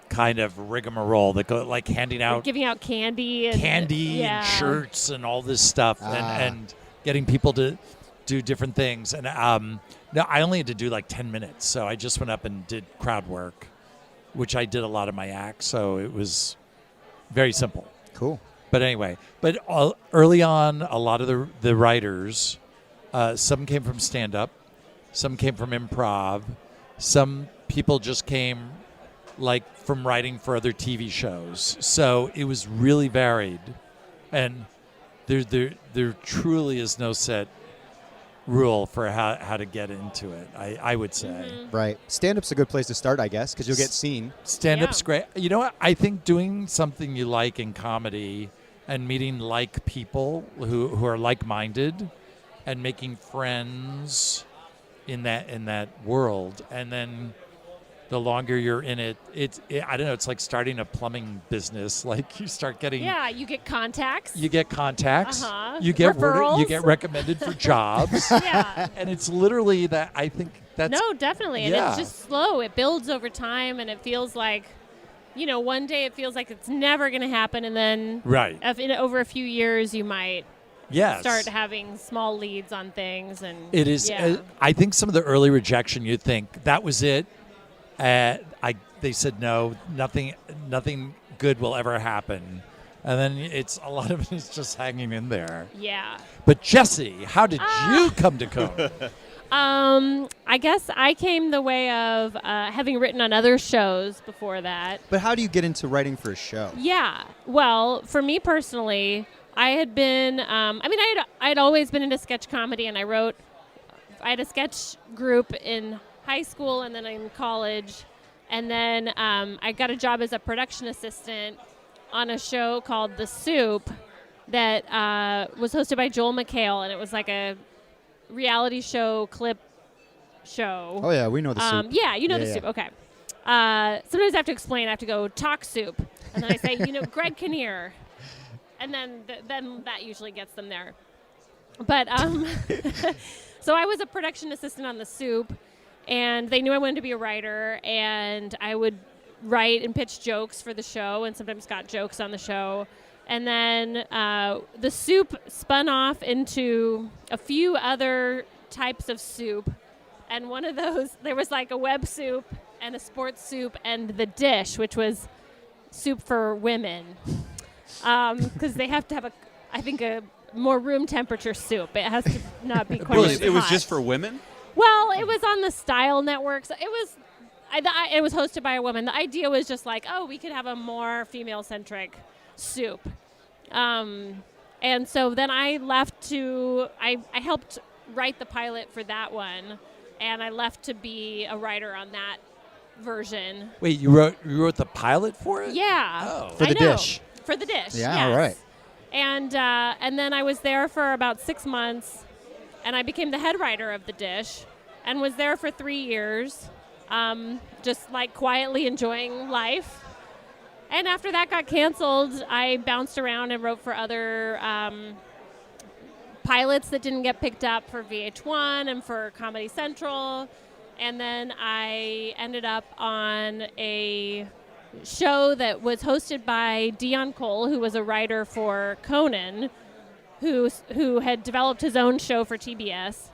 kind of rigmarole that go like handing out Giving out candy and and shirts and all this stuff and getting people to do different things. And no, I only had to do like 10 minutes. So I just went up and did crowd work, which I did a lot of my acts. So it was very simple. Cool. But anyway, early on, a lot of the writers, some came from stand-up, some came from improv, some people just came like from writing for other TV shows. So it was really varied, and there truly is no set rule for how to get into it. I would say Right. Stand-up's a good place to start, I guess, because you'll get seen. stand-up's Yeah. great. You know what? I think doing something you like in comedy and meeting like people who are like-minded and making friends in that world, and then the longer you're in it, I don't know, it's like starting a plumbing business. Like you start getting you get contacts. you get contacts, Uh-huh. you get Referrals. you get recommended for jobs. Yeah. And it's literally that. I think that's No, definitely. And Yeah. it's just slow. It builds over time, and it feels like, one day it feels like it's never going to happen, and then right. over a few years you might Yes. start having small leads on things. And It is. Yeah. I think some of the early rejection, you'd think that was it. They said no, nothing good will ever happen. And then it's a lot of it is just hanging in there. Yeah. But Jessie, how did you come to Conan? I guess I came the way of having written on other shows before that. But how do you get into writing for a show? Yeah. Well, for me personally, I had been, I had always been into sketch comedy, and I had a sketch group in high school and then in college. And then I got a job as a production assistant on a show called The Soup that was hosted by Joel McHale, and it was like a reality show clip show. Oh yeah, we know the soup. Yeah, you know the soup. Okay. Sometimes I have to explain. I have to go talk soup, and then I say, Greg Kinnear, and then that usually gets them there. But so I was a production assistant on the soup, and they knew I wanted to be a writer, and I would write and pitch jokes for the show, and sometimes got jokes on the show. And then the soup spun off into a few other types of soup. And one of those, there was like a web soup and a sports soup and the dish, which was soup for women. Because they have to have a more room temperature soup. It has to not be quite as hot. It was just for women? Well, it was on the Style Network. So it was hosted by a woman. The idea was just like, we could have a more female-centric soup. And so then I left I helped write the pilot for that one, and I left to be a writer on that version. Wait, you wrote the pilot for it? Yeah. Oh. For the dish. For the dish. Yeah, yes. all right. And then I was there for about 6 months, and I became the head writer of the dish, and was there for 3 years, just like quietly enjoying life. And after that got canceled, I bounced around and wrote for other pilots that didn't get picked up for VH1 and for Comedy Central. And then I ended up on a show that was hosted by Dion Cole, who was a writer for Conan, who had developed his own show for TBS.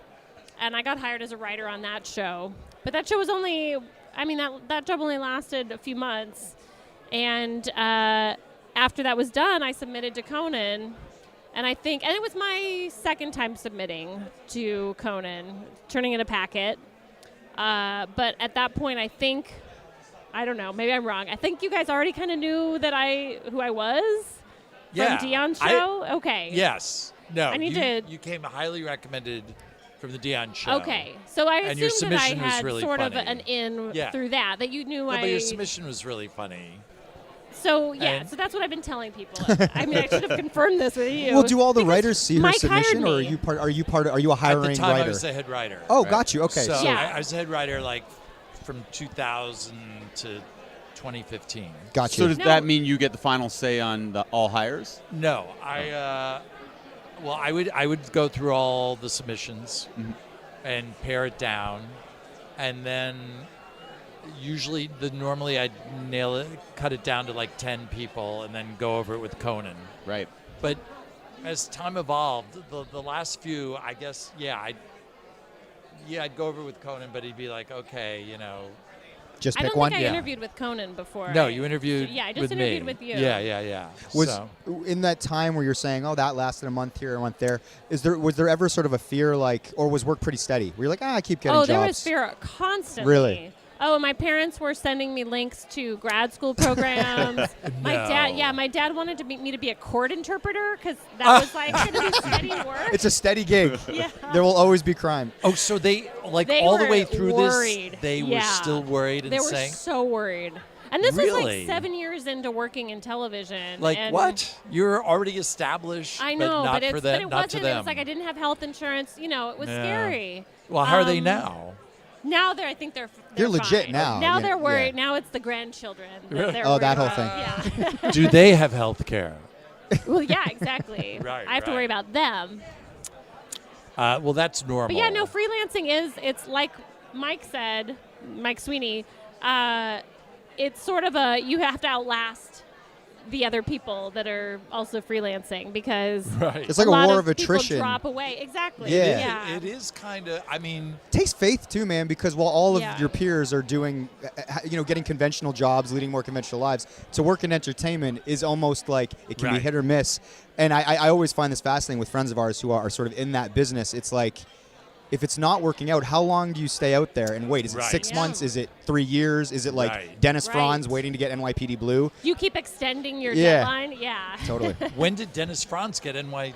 And I got hired as a writer on that show. But that show was that job only lasted a few months. And after that was done, I submitted to Conan. And it was my second time submitting to Conan, turning in a packet. But at that point, I don't know, maybe I'm wrong. I think you guys already kind of knew who I was from Dion's show? Okay. Yes. No, I need you came highly recommended from the Dion show. Okay. So I And your assumed that I submission was had really sort funny. of an in Yeah. through that you knew But your submission was really funny. So, And- so that's what I've been telling people. I should have confirmed this with you. Well, do all the Because writers see her Mike submission, hired or me. are you a hiring At the time, writer? I was the head writer. Oh, got you. Okay. So Yeah. I was the head writer from 2000 to 2015. Got So you. does that mean you get the final say on all hires? No, I would go through all the submissions and pare it down, and then usually normally I'd cut it down to like 10 people, and then go over it with Conan. Right. But as time evolved, the last few, I guess, I'd go over with Conan, but he'd be like, okay, Just I pick don't one. think I Yeah. interviewed with Conan before. No, you interviewed. Yeah, I just with interviewed me. with you. Yeah. Was So- in that time where you're saying, "Oh, that lasted a month here, a month there." Was there ever sort of a fear, or was work pretty steady? Where you're like, I keep getting jobs. there was fear constantly. Really? Oh, my parents were sending me links to grad school programs. My dad wanted me to be a court interpreter because that was like going to be steady work. It's a steady gig. Yeah. There will always be crime. Oh, so they They all the were way through worried. this, they were Yeah. still worried and They were saying, so worried. And this was Really? like 7 years into working in television. like, and what? You're already established, I know, but not but for it them, not wasn't. to them. It was like I didn't have health insurance. It was Yeah. scary. Well, how are they Um, now? Now I think they're They're legit fine. now. Now Yeah, they're worried. yeah. Now it's the grandchildren. Really? They're Oh, that worried whole about. Yeah. Do they have health care? Well, yeah, exactly. Right, I have to right. worry about them. Well, that's normal. But yeah, no, freelancing it's like Mike said, Mike Sweeney, it's sort of you have to outlast the other people that are also freelancing because It's like a lot war of of people attrition. drop away. Exactly. Yeah. It is kind of. I mean, It takes faith too, man, because while all of Yeah. your peers are doing, getting conventional jobs, leading more conventional lives, to work in entertainment is almost like it can be Right. hit or miss. And I always find this fascinating with friends of ours who are sort of in that business. It's like, if it's not working out, how long do you stay out there and wait? Is it Right. 6 Yeah. months? Is it 3 years? Is it like Right. Dennis Right. Franz waiting to get NYPD Blue? You keep extending your Yeah. deadline. Yeah. Totally. when did Dennis Franz get NY?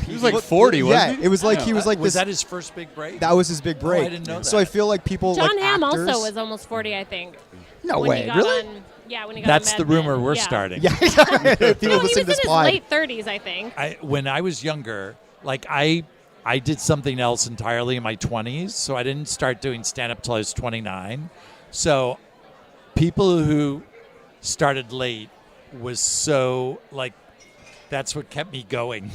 He was like 40, yeah, wasn't he? it was like he was like was this. that his first big break? That was his big break. I didn't know So I that. feel like people John like Hamm actors, also was almost 40, I think. no when way, he got really? On, yeah, when he got That's on the Mad Men. rumor we're Yeah. starting. Yeah, people No, he was listen in to this his pod. late 30s, I think. When I was younger, like I did something else entirely in my 20s, so I didn't start doing stand-up till I was 29. So people who started late was so like that's what kept me going.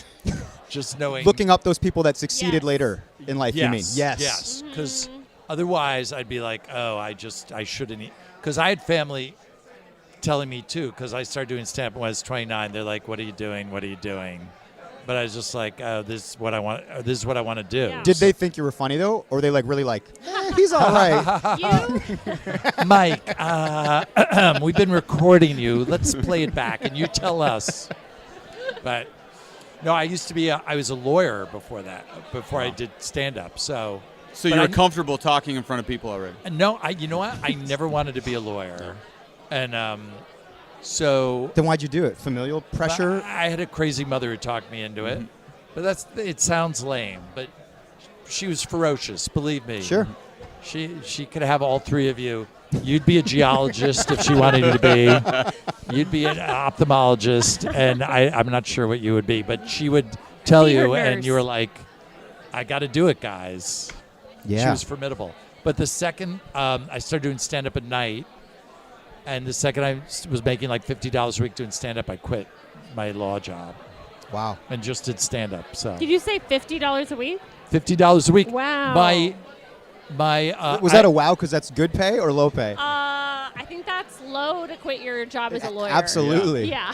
Just knowing Looking up those people that succeeded Yes. later in life. You mean? Yes. Yes, because otherwise I'd be like, oh, I shouldn't. Because I had family telling me too, because I started doing stand-up when I was 29. They're like, what are you doing? What are you doing? But I was just like, oh, this is what I want. This is what I want to do. Yeah. Did they think you were funny though, or they like really like? He's all right. You? Mike, we've been recording you. Let's play it back, and you tell us. But no, I used to be. I was a lawyer before that. Before I did stand-up. So So but you were I- comfortable talking in front of people already. No, you know what? I never wanted to be a lawyer, and so Then why'd you do it? Familial pressure? I had a crazy mother who talked me into it. But it sounds lame, but she was ferocious, believe me. Sure. She could have all three of you. You'd be a geologist if she wanted you to be. You'd be an ophthalmologist, and I'm not sure what you would be, but she would tell Be her you, and nurse. you were like, I got to do it, guys. She Yeah. was formidable. But the second I started doing stand-up at night, and the second I was making like $50 a week doing stand-up, I quit my law job Wow. and just did stand-up. So Did you say $50 a week? $50 a week. Wow. My Was that a wow? Because that's good pay or low pay? I think that's low to quit your job as a lawyer. Absolutely. Yeah.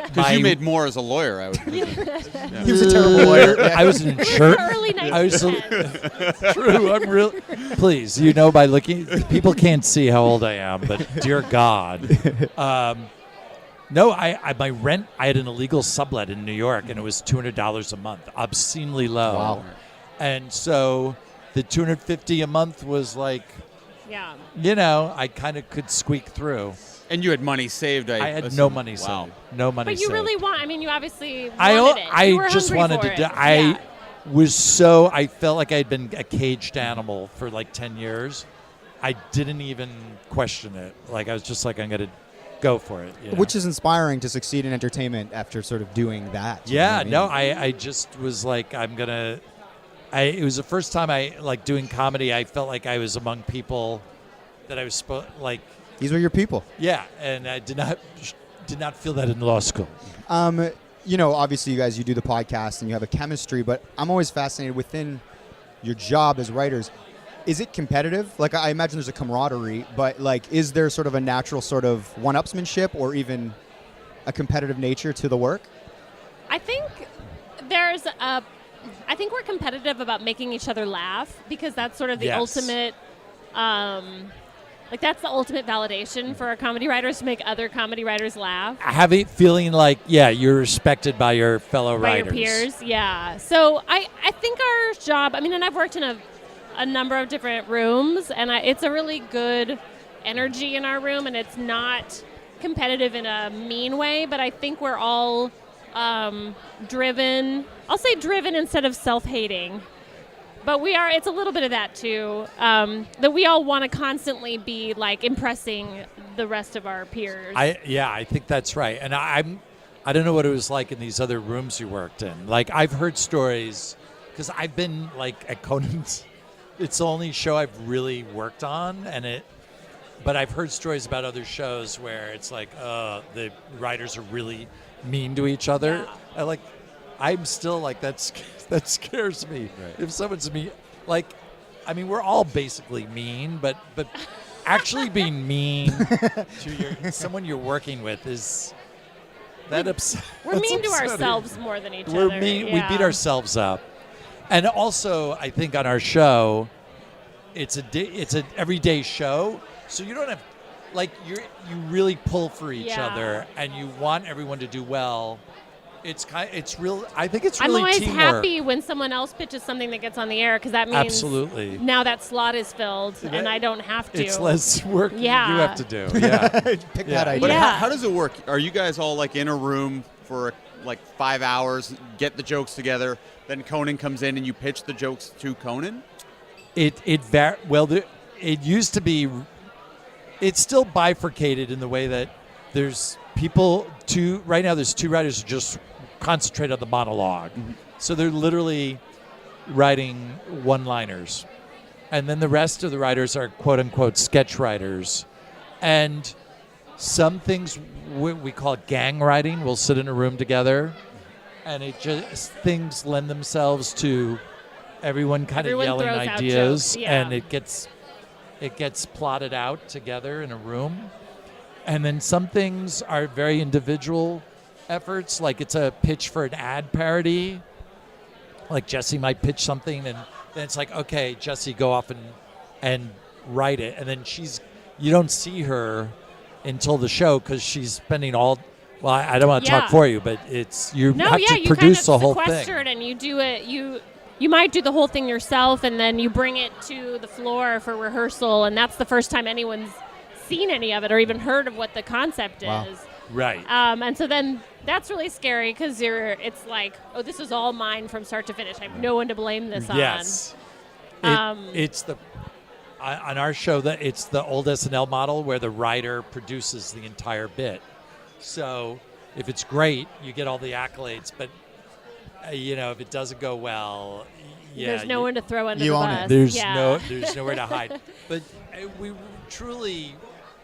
Because you made more as a lawyer, I would presume. He was a terrible lawyer. I was an insurance. Early I was 1910s. True. I'm real. Please, by looking, people can't see how old I am, but dear God. No, my rent. I had an illegal sublet in New York, and it was $200 a month, obscenely low. Wow. And so the $250 a month was like, Yeah. I kind of could squeak through. And you had money saved, I had assume. no money Wow. saved. No money But you saved. really you obviously wanted it. I You were just hungry wanted for to do. it. I Yeah. was so. I felt like I had been a caged animal for like 10 years. I didn't even question it. Like I was just like, I'm gonna go for it. Which is inspiring to succeed in entertainment after sort of doing that. you know yeah. what I No, mean? I just was like, I'm gonna. It was the first time I like doing comedy. I felt like I was among people that I was like. These were your people. Yeah, and I did not feel that in law school. Obviously you do the podcast and you have a chemistry, but I'm always fascinated within your job as writers. Is it competitive? Like, I imagine there's a camaraderie, but like, is there sort of a natural sort of one-upsmanship or even a competitive nature to the work? I think I think we're competitive about making each other laugh because that's sort of the Yes. ultimate, that's the ultimate validation for our comedy writers to make other comedy writers laugh. Feeling like, you're respected by your fellow By writers. your peers, yeah. So I think our job, and I've worked in a number of different rooms, and it's a really good energy in our room, and it's not competitive in a mean way, but I think we're all driven. I'll say driven instead of self-hating. But it's a little bit of that too, that we all want to constantly be like impressing the rest of our peers. I think that's right. And I don't know what it was like in these other rooms you worked in. Like, I've heard stories, because I've been like at Conan's, it's the only show I've really worked on, but I've heard stories about other shows where it's like, the writers are really mean to each other. Yeah. I'm still like, that scares me. Right. If someone's mean, we're all basically mean, but actually being mean to someone you're working with We're We're that's mean to upsetting. ourselves more than each We're other. mean. Yeah. We beat ourselves up, and also I think on our show, it's an everyday show, so you don't have you really pull for each Yeah. other, and you want everyone to do well. It's real. I think it's I'm really always teamwork. happy when someone else pitches something that gets on the air because that means Absolutely. now that slot is filled and I don't have to. It's less work Yeah. you have to do. Yeah. Pick Yeah. that idea. But Yeah. how does it work? Are you guys all like in a room for like 5 hours, get the jokes together, then Conan comes in and you pitch the jokes to Conan? It used to be. It's still bifurcated in the way that there's right now there's two writers who just concentrate on the monologue. So they're literally writing one-liners. And then the rest of the writers are quote-unquote sketch writers. And some things we call gang writing. We'll sit in a room together, and things lend themselves to everyone kind of yelling throws out ideas, jokes, yeah. and it gets plotted out together in a room. And then some things are very individual efforts, like it's a pitch for an ad parody. Like Jessie might pitch something, and then it's like, okay, Jessie, go off and write it. And then you don't see her until the show because she's spending I don't want to talk for you, but you have to you produce kind the of whole sequestered thing. and you do it. You might do the whole thing yourself, and then you bring it to the floor for rehearsal, and that's the first time anyone's seen any of it or even heard of what the concept is. Right. And so then that's really scary because it's like, oh, this is all mine from start to finish. I have no one to blame this Yes. It's on our show that it's the old SNL model where the writer produces the entire bit. So if it's great, you get all the accolades, but if it doesn't go well, there's no one to throw under you the own bus. it. There's nowhere to hide. But we truly,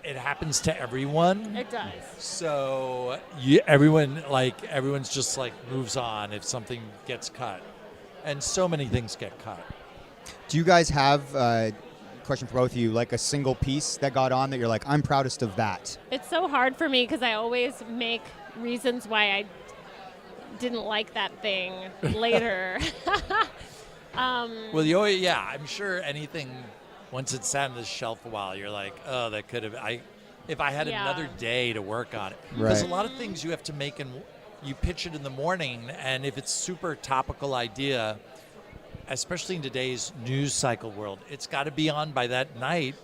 it happens to everyone. It does. So everyone's just moves on if something gets cut, and so many things get cut. Do you guys have question for both of you, like a single piece that got on that you're like, I'm proudest of that? It's so hard for me because I always make reasons why I didn't like that thing later. I'm sure anything, once it's sat on the shelf a while, you're like, oh, that could have, if I had another day to work on it. Because a lot of things you have to make and you pitch it in the morning, and if it's super topical idea, especially in today's news cycle world, it's got to be on by that night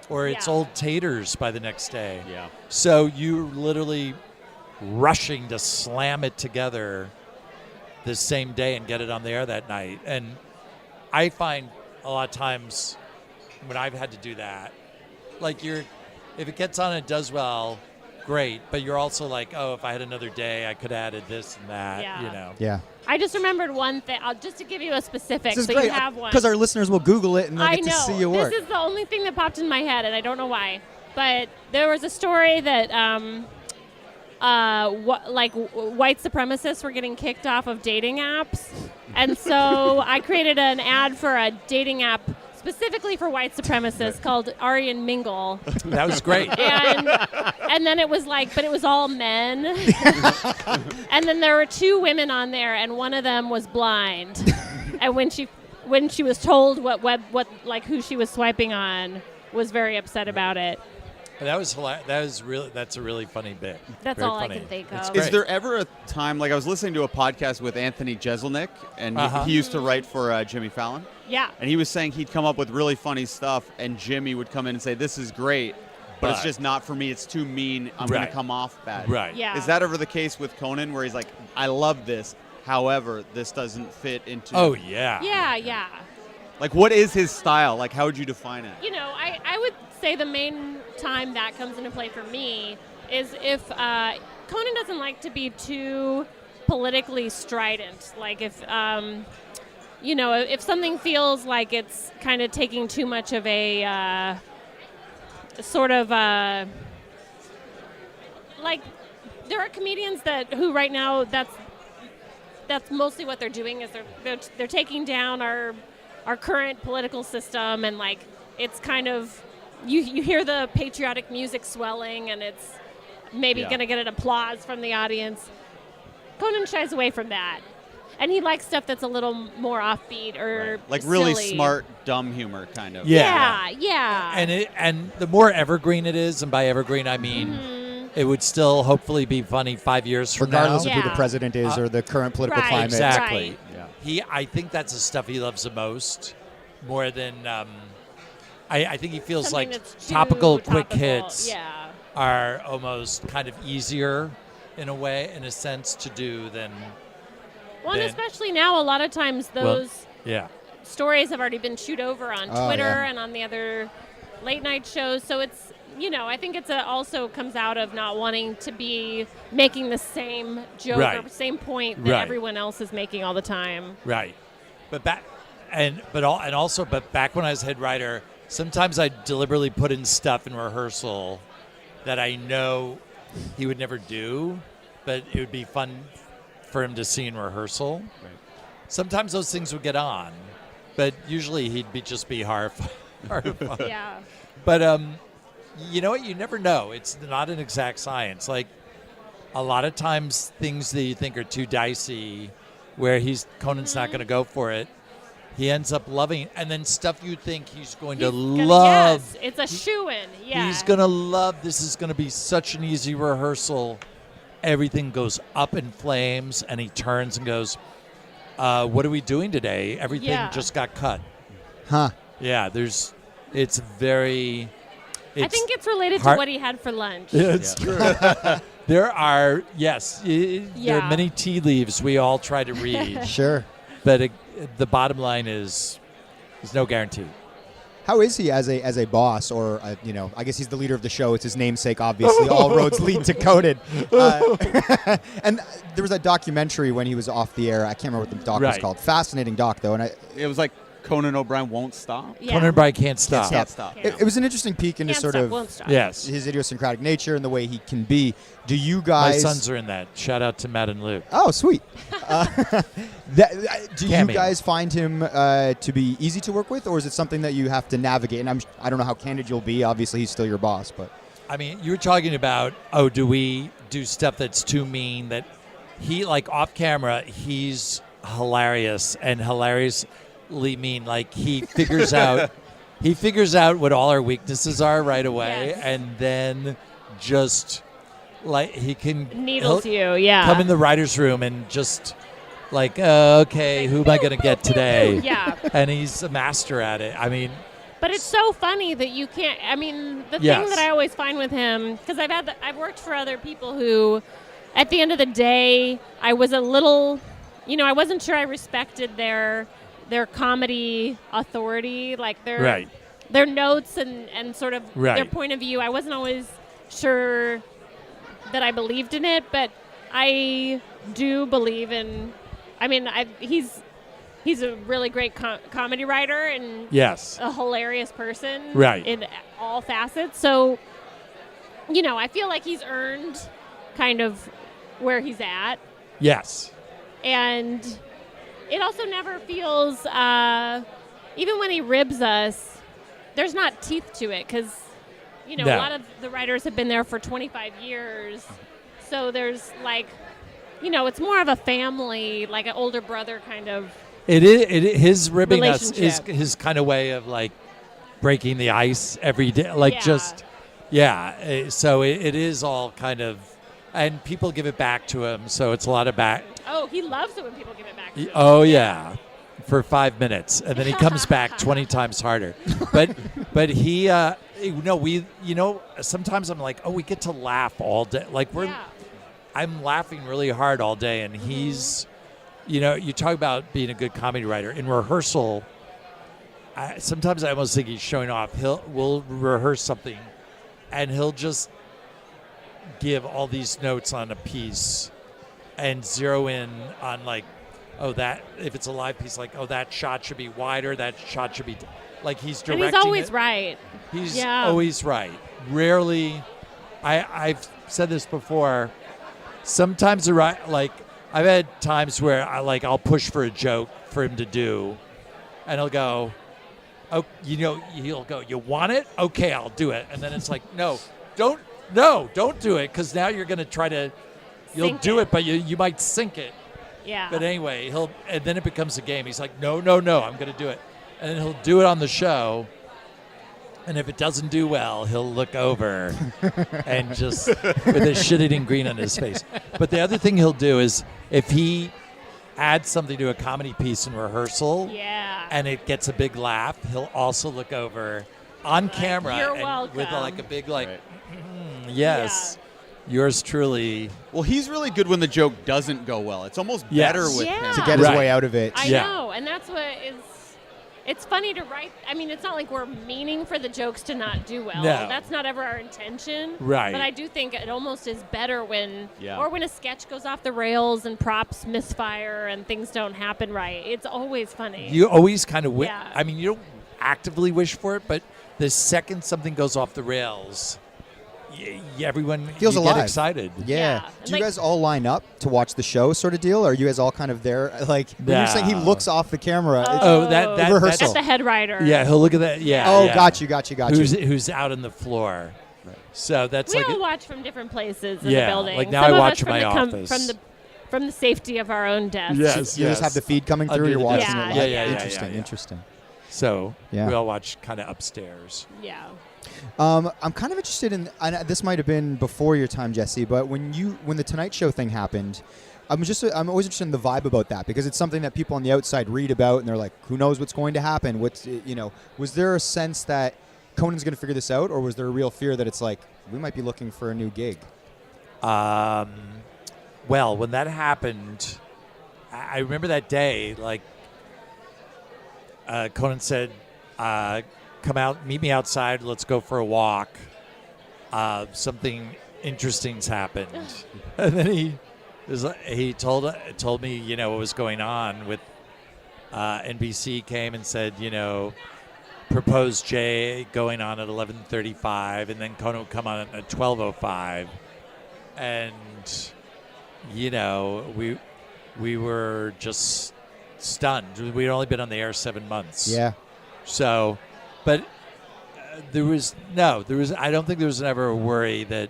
or it's old taters by the next day. Yeah. So you're literally rushing to slam it together the same day and get it on the air that night. And I find a lot of times when I've had to do that, if it gets on and it does well, great. But you're also like, oh, if I had another day, I could have added this and that, Yeah. I just remembered one thing. Just to give you a specific, This is so great you have one. because our listeners will Google it and they'll I get know. to see you work. This is the only thing that popped in my head, and I don't know why. But there was a story that white supremacists were getting kicked off of dating apps. And so I created an ad for a dating app specifically for white supremacists called Aryan Mingle. That was great. And then it was but it was all men. And then there were two women on there, and one of them was blind. And when she was told who she was swiping on, was very upset about it. That was hilarious. That's a really funny bit. That's Very all funny. I can think It's of. great. Is there ever a time, I was listening to a podcast with Anthony Jeselnik, and he used to write for Jimmy Fallon. Yeah. And he was saying he'd come up with really funny stuff, and Jimmy would come in and say, this is great, but it's just not for me. It's too mean. I'm going to come off bad. Right. Yeah. Is that ever the case with Conan, where he's like, I love this, however, this doesn't fit into... Oh, yeah. Yeah. what is his style? How would you define it? I would say the main time that comes into play for me is if Conan doesn't like to be too politically strident. If something feels like it's kind of taking too much of a sort of there are comedians who right now that's mostly what they're doing is they're taking down our current political system, and it's kind of you hear the patriotic music swelling, and maybe going to get an applause from the audience. Conan shies away from that. And he likes stuff that's a little more offbeat or like really silly. smart, dumb humor, kind of. Yeah. And the more evergreen it is, and by evergreen I mean it would still hopefully be funny 5 years from now. Regardless of who the president is or the current political climate. Exactly. Right. I think that's the stuff he loves the most, more than I think he feels Something like that's too topical quick hits Yeah. are almost kind of easier in a sense to do than. Well, and especially now, a lot of times those stories have already been chewed over on Twitter and on the other late night shows. So it's, I think it's also comes out of not wanting to be making the same joke or same point that everyone else is making all the time. Right. But back when I was head writer, sometimes I deliberately put in stuff in rehearsal that I know he would never do, but it would be fun for him to see in rehearsal. Right. Sometimes those things would get on, but usually he'd just be horrified. Yeah. But you know what? You never know. It's not an exact science. Like a lot of times, things that you think are too dicey, where Conan's not going to go for it, he ends up loving, and then stuff you think he's going to love. Yes, it's a shoo-in. Yeah. He's going to love. This is going to be such an easy rehearsal. Everything goes up in flames, and he turns and goes, what are we doing today? Everything just got cut. Huh. Yeah, it's very... I think it's related to what he had for lunch. It's true. There are many tea leaves we all try to read. Sure. But the bottom line is there's no guarantee. How is he as a boss, or I guess he's the leader of the show. It's his namesake, obviously. All roads lead to Conan. And there was a documentary when he was off the air. I can't remember what the doc was called. Fascinating doc, though. And it was like Conan O'Brien won't stop. Yeah. Conan O'Brien can't stop. Can't stop. It was an interesting peek into won't stop. Yes. his idiosyncratic nature and the way he can be. Do you guys? My sons are in that. Shout out to Matt and Luke. Oh, sweet. Do you guys find him to be easy to work with, or is it something that you have to navigate? And I don't know how candid you'll be. Obviously, he's still your boss, but I mean, you were talking about, do we do stuff that's too mean? That he, like, off camera, he's hilarious and hilariously mean. Like, he figures out what all our weaknesses are right away, and then just like he can needles you, come in the writer's room and just like, okay, who am I going to get today? Yeah. And he's a master at it. I mean, but it's so funny that you can't. I mean, the thing that I always find with him, because I've worked for other people who, at the end of the day, I was a little, I wasn't sure I respected their comedy authority, like their notes and sort of their point of view. I wasn't always sure that I believed in it, but I do believe in. I mean, he's a really great comedy writer and a hilarious person in all facets. So, I feel like he's earned kind of where he's at. Yes. And it also never feels, even when he ribs us, there's not teeth to it because, a lot of the writers have been there for 25 years. So there's like, it's more of a family, like an older brother kind of. His ribbing us is his kind of way of like breaking the ice every day. Like so it is all kind of, and people give it back to him. So it's a lot of back. Oh, he loves it when people give it back to him. Oh, yeah. For 5 minutes. And then he comes back 20 times harder. But he, sometimes I'm like, we get to laugh all day. Like I'm laughing really hard all day. And he's, you talk about being a good comedy writer. In rehearsal, sometimes I almost think he's showing off. We'll rehearse something and he'll just give all these notes on a piece and zero in on like, that if it's a live piece, like, that shot should be wider, that shot should be like he's directing. And he's always right. He's always right. Rarely, I've said this before. Sometimes like I've had times where I'll push for a joke for him to do, and he'll go, he'll go, you want it? Okay, I'll do it. And then it's like, no, don't no, don't do it, because now you're going to try to, you'll Sink do it. it, but you might sink it. Yeah. But anyway, and then it becomes a game. He's like, no, I'm going to do it. And then he'll do it on the show. And if it doesn't do well, he'll look over and just with a shit-eating grin on his face. But the other thing he'll do is if he adds something to a comedy piece in rehearsal and it gets a big laugh, he'll also look over on camera "You're and welcome." with like a big yes, yours truly. Well, he's really good when the joke doesn't go well. It's almost Yes. better with Yeah. him. To get his way out of it. I Yeah. know, and that's what is. It's funny to write. I mean, it's not like we're meaning for the jokes to not do well. No. That's not ever our intention. Right. But I do think it almost is better when, Yeah. or when a sketch goes off the rails and props misfire and things don't happen right. It's always funny. You always kind of Yeah. I mean, you don't actively wish for it, but the second something goes off the rails, everyone Feels you alive. get excited. Yeah. Yeah. Do you Like- guys all line up to watch the show, sort of deal? Or are you guys all kind of there? Like when you're saying he No. looks off the camera. it's- Oh, that rehearsal. That's the head writer. Yeah, he'll look at that. Yeah. Oh, yeah. got you. Who's out on the floor? So that's We like all watch from different places in Yeah, the building. like now Some I of watch us in from my the office. from the safety of our own desks. Yes. You just have the feed coming through. Under You're the watching desk. it live. Yeah, yeah, Interesting. yeah. Interesting. So Yeah. we all watch kind of upstairs. Yeah. I'm kind of interested in. And this might have been before your time, Jesse. But when the Tonight Show thing happened, I'm always interested in the vibe about that because it's something that people on the outside read about and they're like, who knows what's going to happen? Was there a sense that Conan's going to figure this out, or was there a real fear that it's like we might be looking for a new gig? Well, when that happened, I remember that day. Like Conan said, "Come out, meet me outside. Let's go for a walk. Something interesting's happened." And then he told me, what was going on with NBC came and said, proposed Jay going on at 11:35, and then Conan would come on at 12:05, and we were just stunned. We'd only been on the air 7 months. Yeah. So, but I don't think there was ever a worry that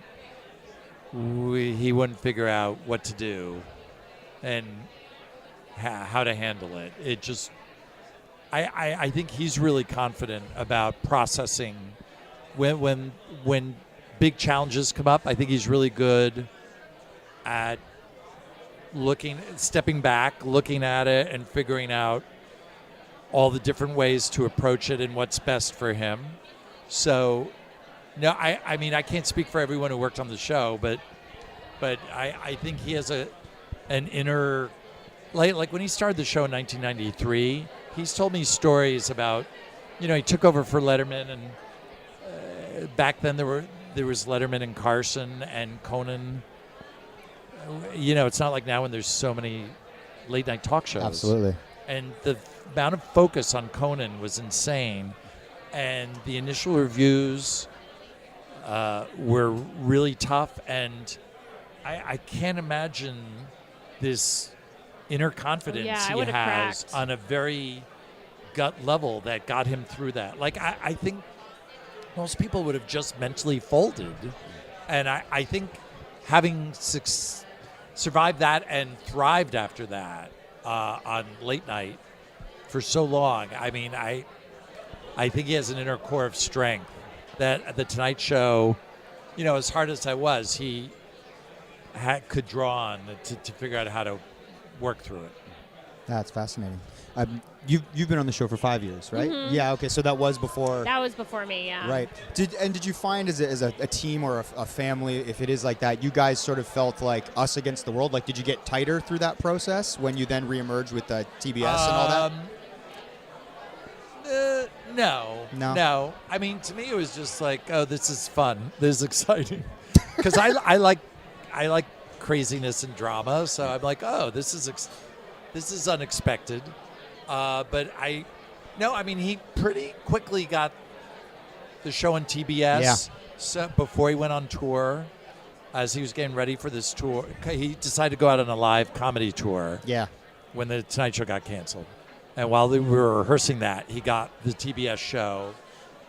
he wouldn't figure out what to do and how to handle it. It just, I think he's really confident about processing when big challenges come up. I think he's really good at stepping back, looking at it, and figuring out all the different ways to approach it and what's best for him. So, no, I mean, I can't speak for everyone who worked on the show, but I think he has an inner, like when he started the show in 1993, he's told me stories about, he took over for Letterman, and back then there was Letterman and Carson and Conan. It's not like now when there's so many late night talk shows. Absolutely. And the amount of focus on Conan was insane. And the initial reviews were really tough. And I can't imagine this inner confidence I he would've has cracked. on a very gut level that got him through that. Like, I think most people would have just mentally folded. And I think having survived that and thrived after that on late night for so long, I mean, I think he has an inner core of strength that at the Tonight Show, as hard as I was, he could draw on to figure out how to work through it. That's fascinating. You've been on the show for 5 years, right? Mhm. Yeah. Okay. So that was before. That was before me, yeah. Right. Did you find as a team or a family, if it is like that, you guys sort of felt like us against the world? Like, did you get tighter through that process when you then reemerged with TBS and all that? No. I mean, to me, it was just like, oh, this is fun. This is exciting. Because I like craziness and drama. So I'm like, oh, this is unexpected. But I mean, he pretty quickly got the show on TBS. Yeah. So before he went on tour, as he was getting ready for this tour, he decided to go out on a live comedy tour. Yeah. When the Tonight Show got canceled. And while we were rehearsing that, he got the TBS show.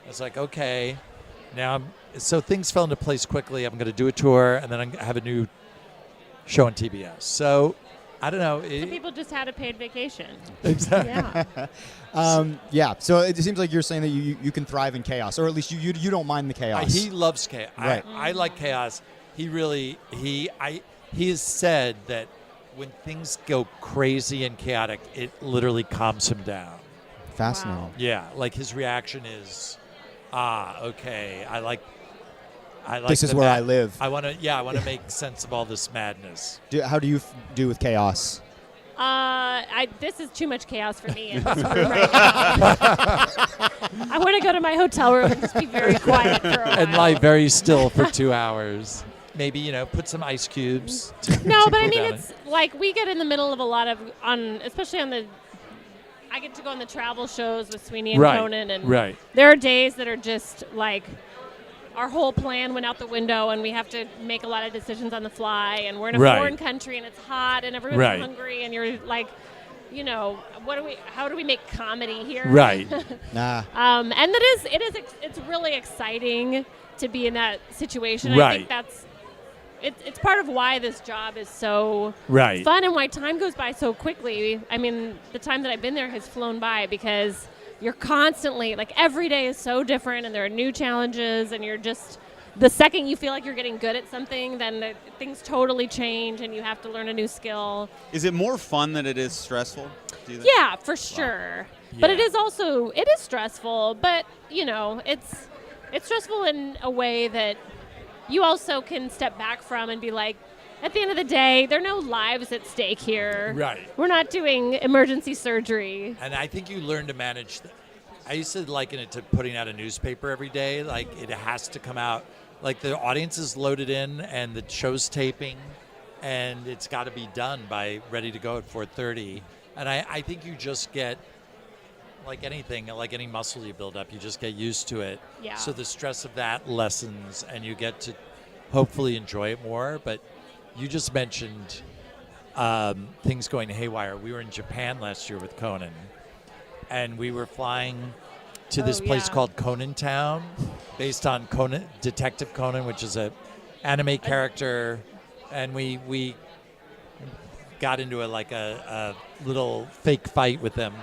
I was like, okay. Now, so things fell into place quickly. I'm going to do a tour, and then I have a new show on TBS. So I don't know. Some people just had a paid vacation. Exactly. Yeah. Yeah. So it seems like you're saying that you can thrive in chaos, or at least you don't mind the chaos. He loves chaos. Right. I like chaos. He has said that when things go crazy and chaotic, it literally calms him down. Fascinating. Wow. Yeah, like his reaction is, okay, I like This is where I live. I want to make sense of all this madness. How do you do with chaos? This is too much chaos for me in this room right now. I want to go to my hotel room and just be very quiet for a while. And lie very still for 2 hours. Maybe, put some ice cubes. No, to but I cool mean, down it's like we get in the middle of a lot of, especially on I get to go on the travel shows with Sweeney and Conan, and there are days that are just like, our whole plan went out the window, and we have to make a lot of decisions on the fly, and we're in a foreign country, and it's hot, and everyone's hungry, and you're like, how do we make comedy here? Right. Nah. And it's really exciting to be in that situation. Right. I think that's it's part of why this job is so Right. fun and why time goes by so quickly. I mean, the time that I've been there has flown by because you're constantly, like, every day is so different, and there are new challenges, and you're just, the second you feel like you're getting good at something, then things totally change, and you have to learn a new skill. Is it more fun than it is stressful? Do you think? Yeah, for sure. But it is stressful, but, it's stressful in a way that you also can step back from and be like, at the end of the day, there are no lives at stake here. Right. We're not doing emergency surgery. And I think you learn to manage. I used to liken it to putting out a newspaper every day. Like, it has to come out. Like, the audience is loaded in, and the show's taping, and it's got to be done by ready to go at 4:30. And I think you just get, like anything, like any muscle you build up, you just get used to it. Yeah. So the stress of that lessens, and you get to hopefully enjoy it more. But you just mentioned things going haywire. We were in Japan last year with Conan, and we were flying to this place called Conan Town, based on Detective Conan, which is a anime character, and we got into a little fake fight with them.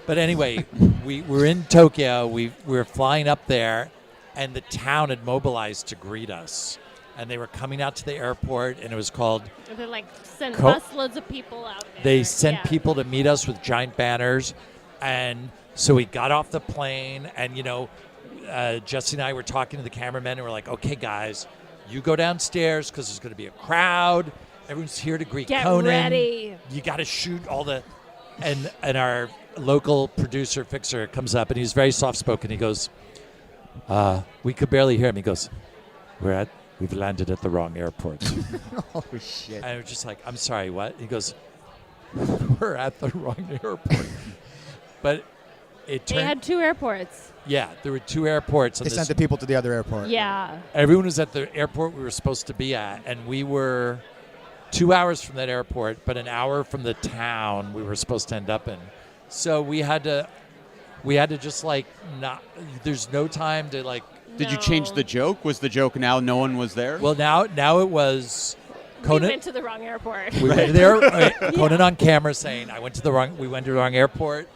But anyway, we were in Tokyo. We were flying up there, and the town had mobilized to greet us. And they were coming out to the airport, and it was called... They sent busloads of people out there. They sent people to meet us with giant banners. And so we got off the plane, and, Jessie and I were talking to the cameramen, and we're like, okay, guys, you go downstairs because there's going to be a crowd. Everyone's here to greet Conan. Get ready. You got to shoot all the... And our local producer, Fixer, comes up, and he's very soft-spoken. He goes, we could barely hear him. He goes, we've landed at the wrong airport. Oh, shit. And I was just like, I'm sorry, what? He goes, we're at the wrong airport. But it turned... They had 2 airports. Yeah, there were 2 airports. They sent the people to the other airport. Yeah. Everyone was at the airport we were supposed to be at, and we were 2 hours from that airport, but an hour from the town we were supposed to end up in. So we had to just not... There's no time to Did you change the joke? Was the joke now no one was there? Well, now it was Conan. We went to the wrong airport. We went there. Conan on camera saying, we went to the wrong airport.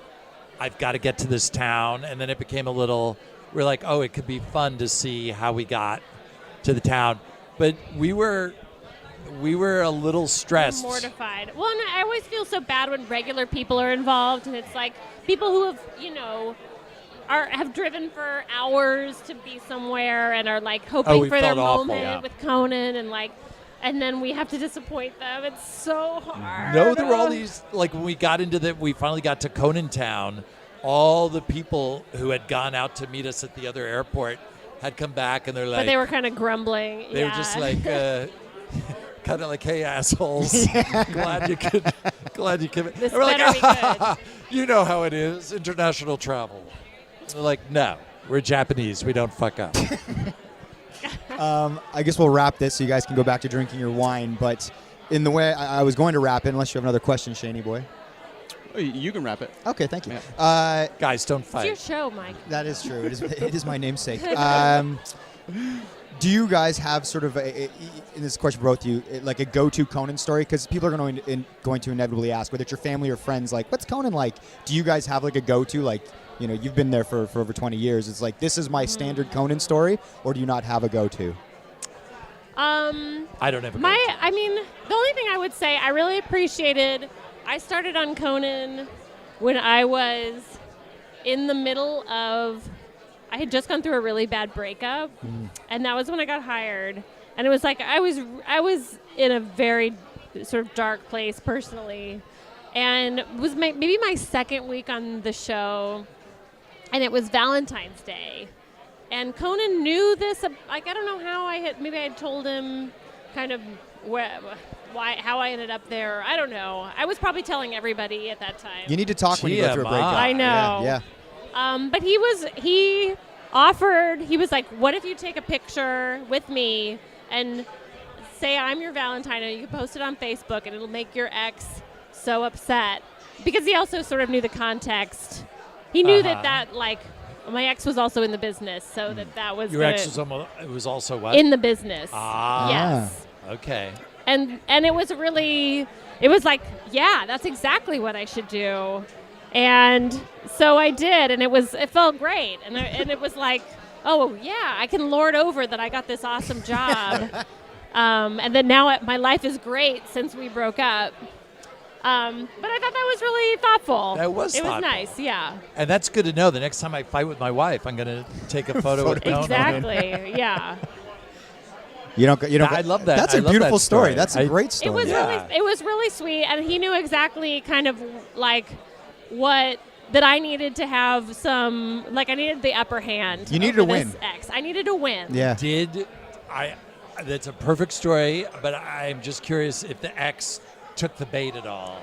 I've got to get to this town. And then it became a little, we're like, oh, it could be fun to see how we got to the town. But we were a little stressed. Mortified. Well, and I always feel so bad when regular people are involved, and it's like people who have, have driven for hours to be somewhere and are hoping for their moment with Conan, and then we have to disappoint them. It's so hard. No, there were all these, when we got we finally got to Conan Town, all the people who had gone out to meet us at the other airport had come back, and they're like... But they were kind of grumbling. They were just kind of like, hey, assholes. Glad you could. This we're better be good. You know how it is, international travel. They're like, no, we're Japanese. We don't fuck up. I guess we'll wrap this so you guys can go back to drinking your wine. But in the way I was going to wrap it, unless you have another question, Shaney boy. Oh, you can wrap it. Okay, thank you. Yeah. Guys, don't fight. It's your show, Mike. That is true. It is my namesake. Do you guys have sort of and this question for both of you, like a go-to Conan story? Because people are going to inevitably ask, whether it's your family or friends, like, what's Conan like? Do you guys have like a go-to, like, you know, you've been there for over 20 years. It's like, this is my standard Conan story, or do you not have a go-to? I don't have a go-to. The only thing I would say, I really appreciated, I started on Conan when I was in the middle of, I had just gone through a really bad breakup, and that was when I got hired. And it was like I was in a very sort of dark place personally, and it was maybe my second week on the show, and it was Valentine's Day, and Conan knew this. Like, I don't know how I had told him kind of how I ended up there. I don't know. I was probably telling everybody at that time. You need to talk when you go through a breakup. I know. Yeah. But he offered, he was like, what if you take a picture with me and say I'm your Valentine, and you can post it on Facebook, and it'll make your ex so upset. Because he also sort of knew the context. He knew that like, my ex was also in the business, so that was Your ex was also what? in the business. Yes. Okay. And it was really, it was like, yeah, that's exactly what I should do. And so I did, and it felt great. And it was like, oh, yeah, I can lord over that I got this awesome job. And then now my life is great since we broke up. But I thought that was really thoughtful. It was nice, yeah. And that's good to know. The next time I fight with my wife, I'm going to take a photo with Conan. Exactly, yeah. You don't. I love that. That's a beautiful story. That's a great story. It was really sweet, and he knew exactly kind of like that I needed to have some, like, I needed the upper hand. You needed to win. Ex. I needed to win. Yeah. That's a perfect story, but I'm just curious if the ex took the bait at all.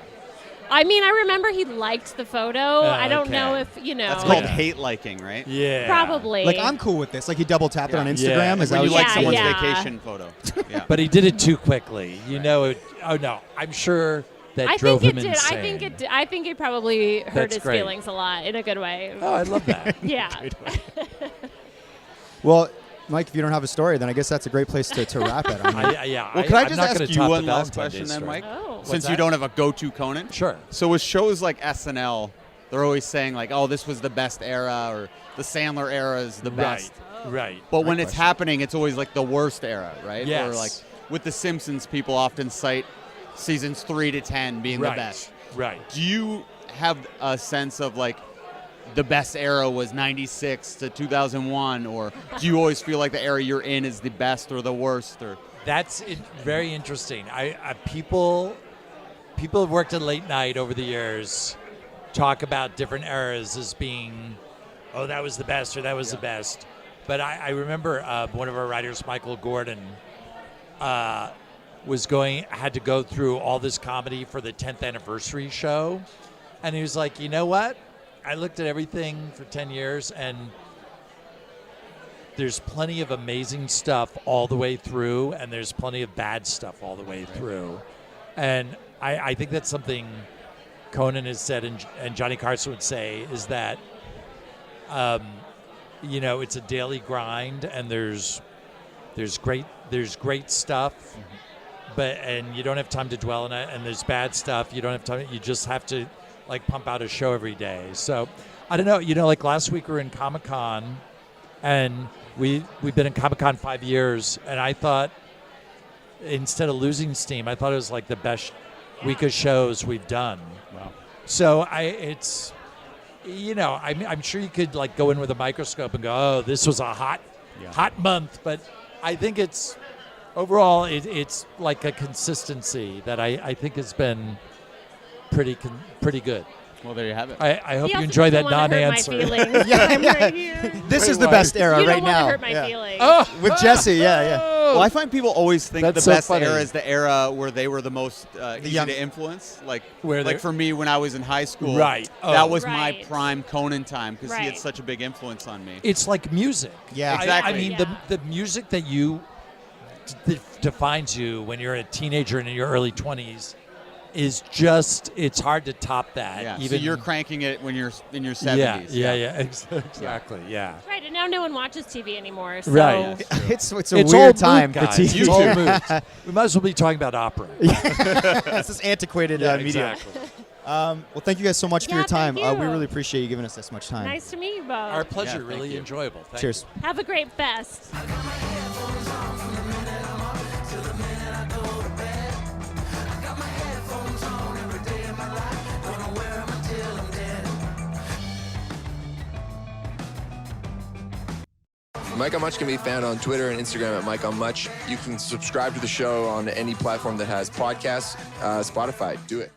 I mean, I remember he liked the photo. I don't know if, That's called hate liking, right? Yeah. Probably. Like, I'm cool with this. Like, he double tapped it on Instagram. Yeah. Is When that you what like someone's vacation photo. Yeah. But he did it too quickly. You know, I'm sure that drove him insane. I think it probably hurt That's his great. feelings a lot in a good way. Oh, I love that. Yeah. Well, Mike, if you don't have a story, then I guess that's a great place to wrap it. Well, could I just ask you one last question then, Mike? Oh. Since you don't have a go-to Conan? Sure. So with shows like SNL, they're always saying like, oh, this was the best era, or the Sandler era is the best. Right. But when it's happening, it's always like the worst era, right? Yes. Or like with The Simpsons, people often cite seasons 3 to 10 being the best. Right. Do you have a sense of like the best era was 96 to 2001, or do you always feel like the era you're in is the best or the worst? Or That's very interesting. People have worked at late night over the years talk about different eras as being, oh, that was the best or that was the best. But I remember one of our writers, Michael Gordon, had to go through all this comedy for the 10th anniversary show. And he was like, you know what? I looked at everything for 10 years, and there's plenty of amazing stuff all the way through, and there's plenty of bad stuff all the way through. And I think that's something Conan has said, and Johnny Carson would say, is that, it's a daily grind, and there's great stuff, and you don't have time to dwell on it, and there's bad stuff. You don't have time. You just have to pump out a show every day. So I don't know, like last week we were in Comic-Con, and we've been in Comic-Con 5 years, and I thought, instead of losing steam, I thought it was like the best week of shows we've done. wow. So I'm sure you could go in with a microscope and go, oh, this was a hot month, but I think it's overall it's like a consistency that I think has been pretty good. Well, there you have it. I hope you enjoy that non-answer. This is the best era right now. You don't want to hurt my feelings. Oh, with Jesse, yeah. Well, I find people always think That's the so best funny. era is the era where they were the most easy young- to influence. Like Where for me, when I was in high school, Right. that was Right. my prime Conan time because he had Right. such a big influence on me. It's like music. Yeah. Exactly. I mean, the music that defines you when you're a teenager and in your early 20s is just, it's hard to top that. Yeah. Even so you're cranking it when you're in your 70s. Yeah, exactly. Yeah. Right, and Now no one watches TV anymore. So. Right. It's a It's weird old time mood, for guys. TV. It's old mood. We might as well be talking about opera. It's this antiquated media. Exactly. Well, thank you guys so much for Yeah, your time. thank We you. really appreciate you giving us this much time. Nice to meet you both. Our pleasure. thank Really you. enjoyable. Thank Cheers. Have a great fest. Mike on Much can be found on Twitter and Instagram at Mike on Much. You can subscribe to the show on any platform that has podcasts. Spotify, do it.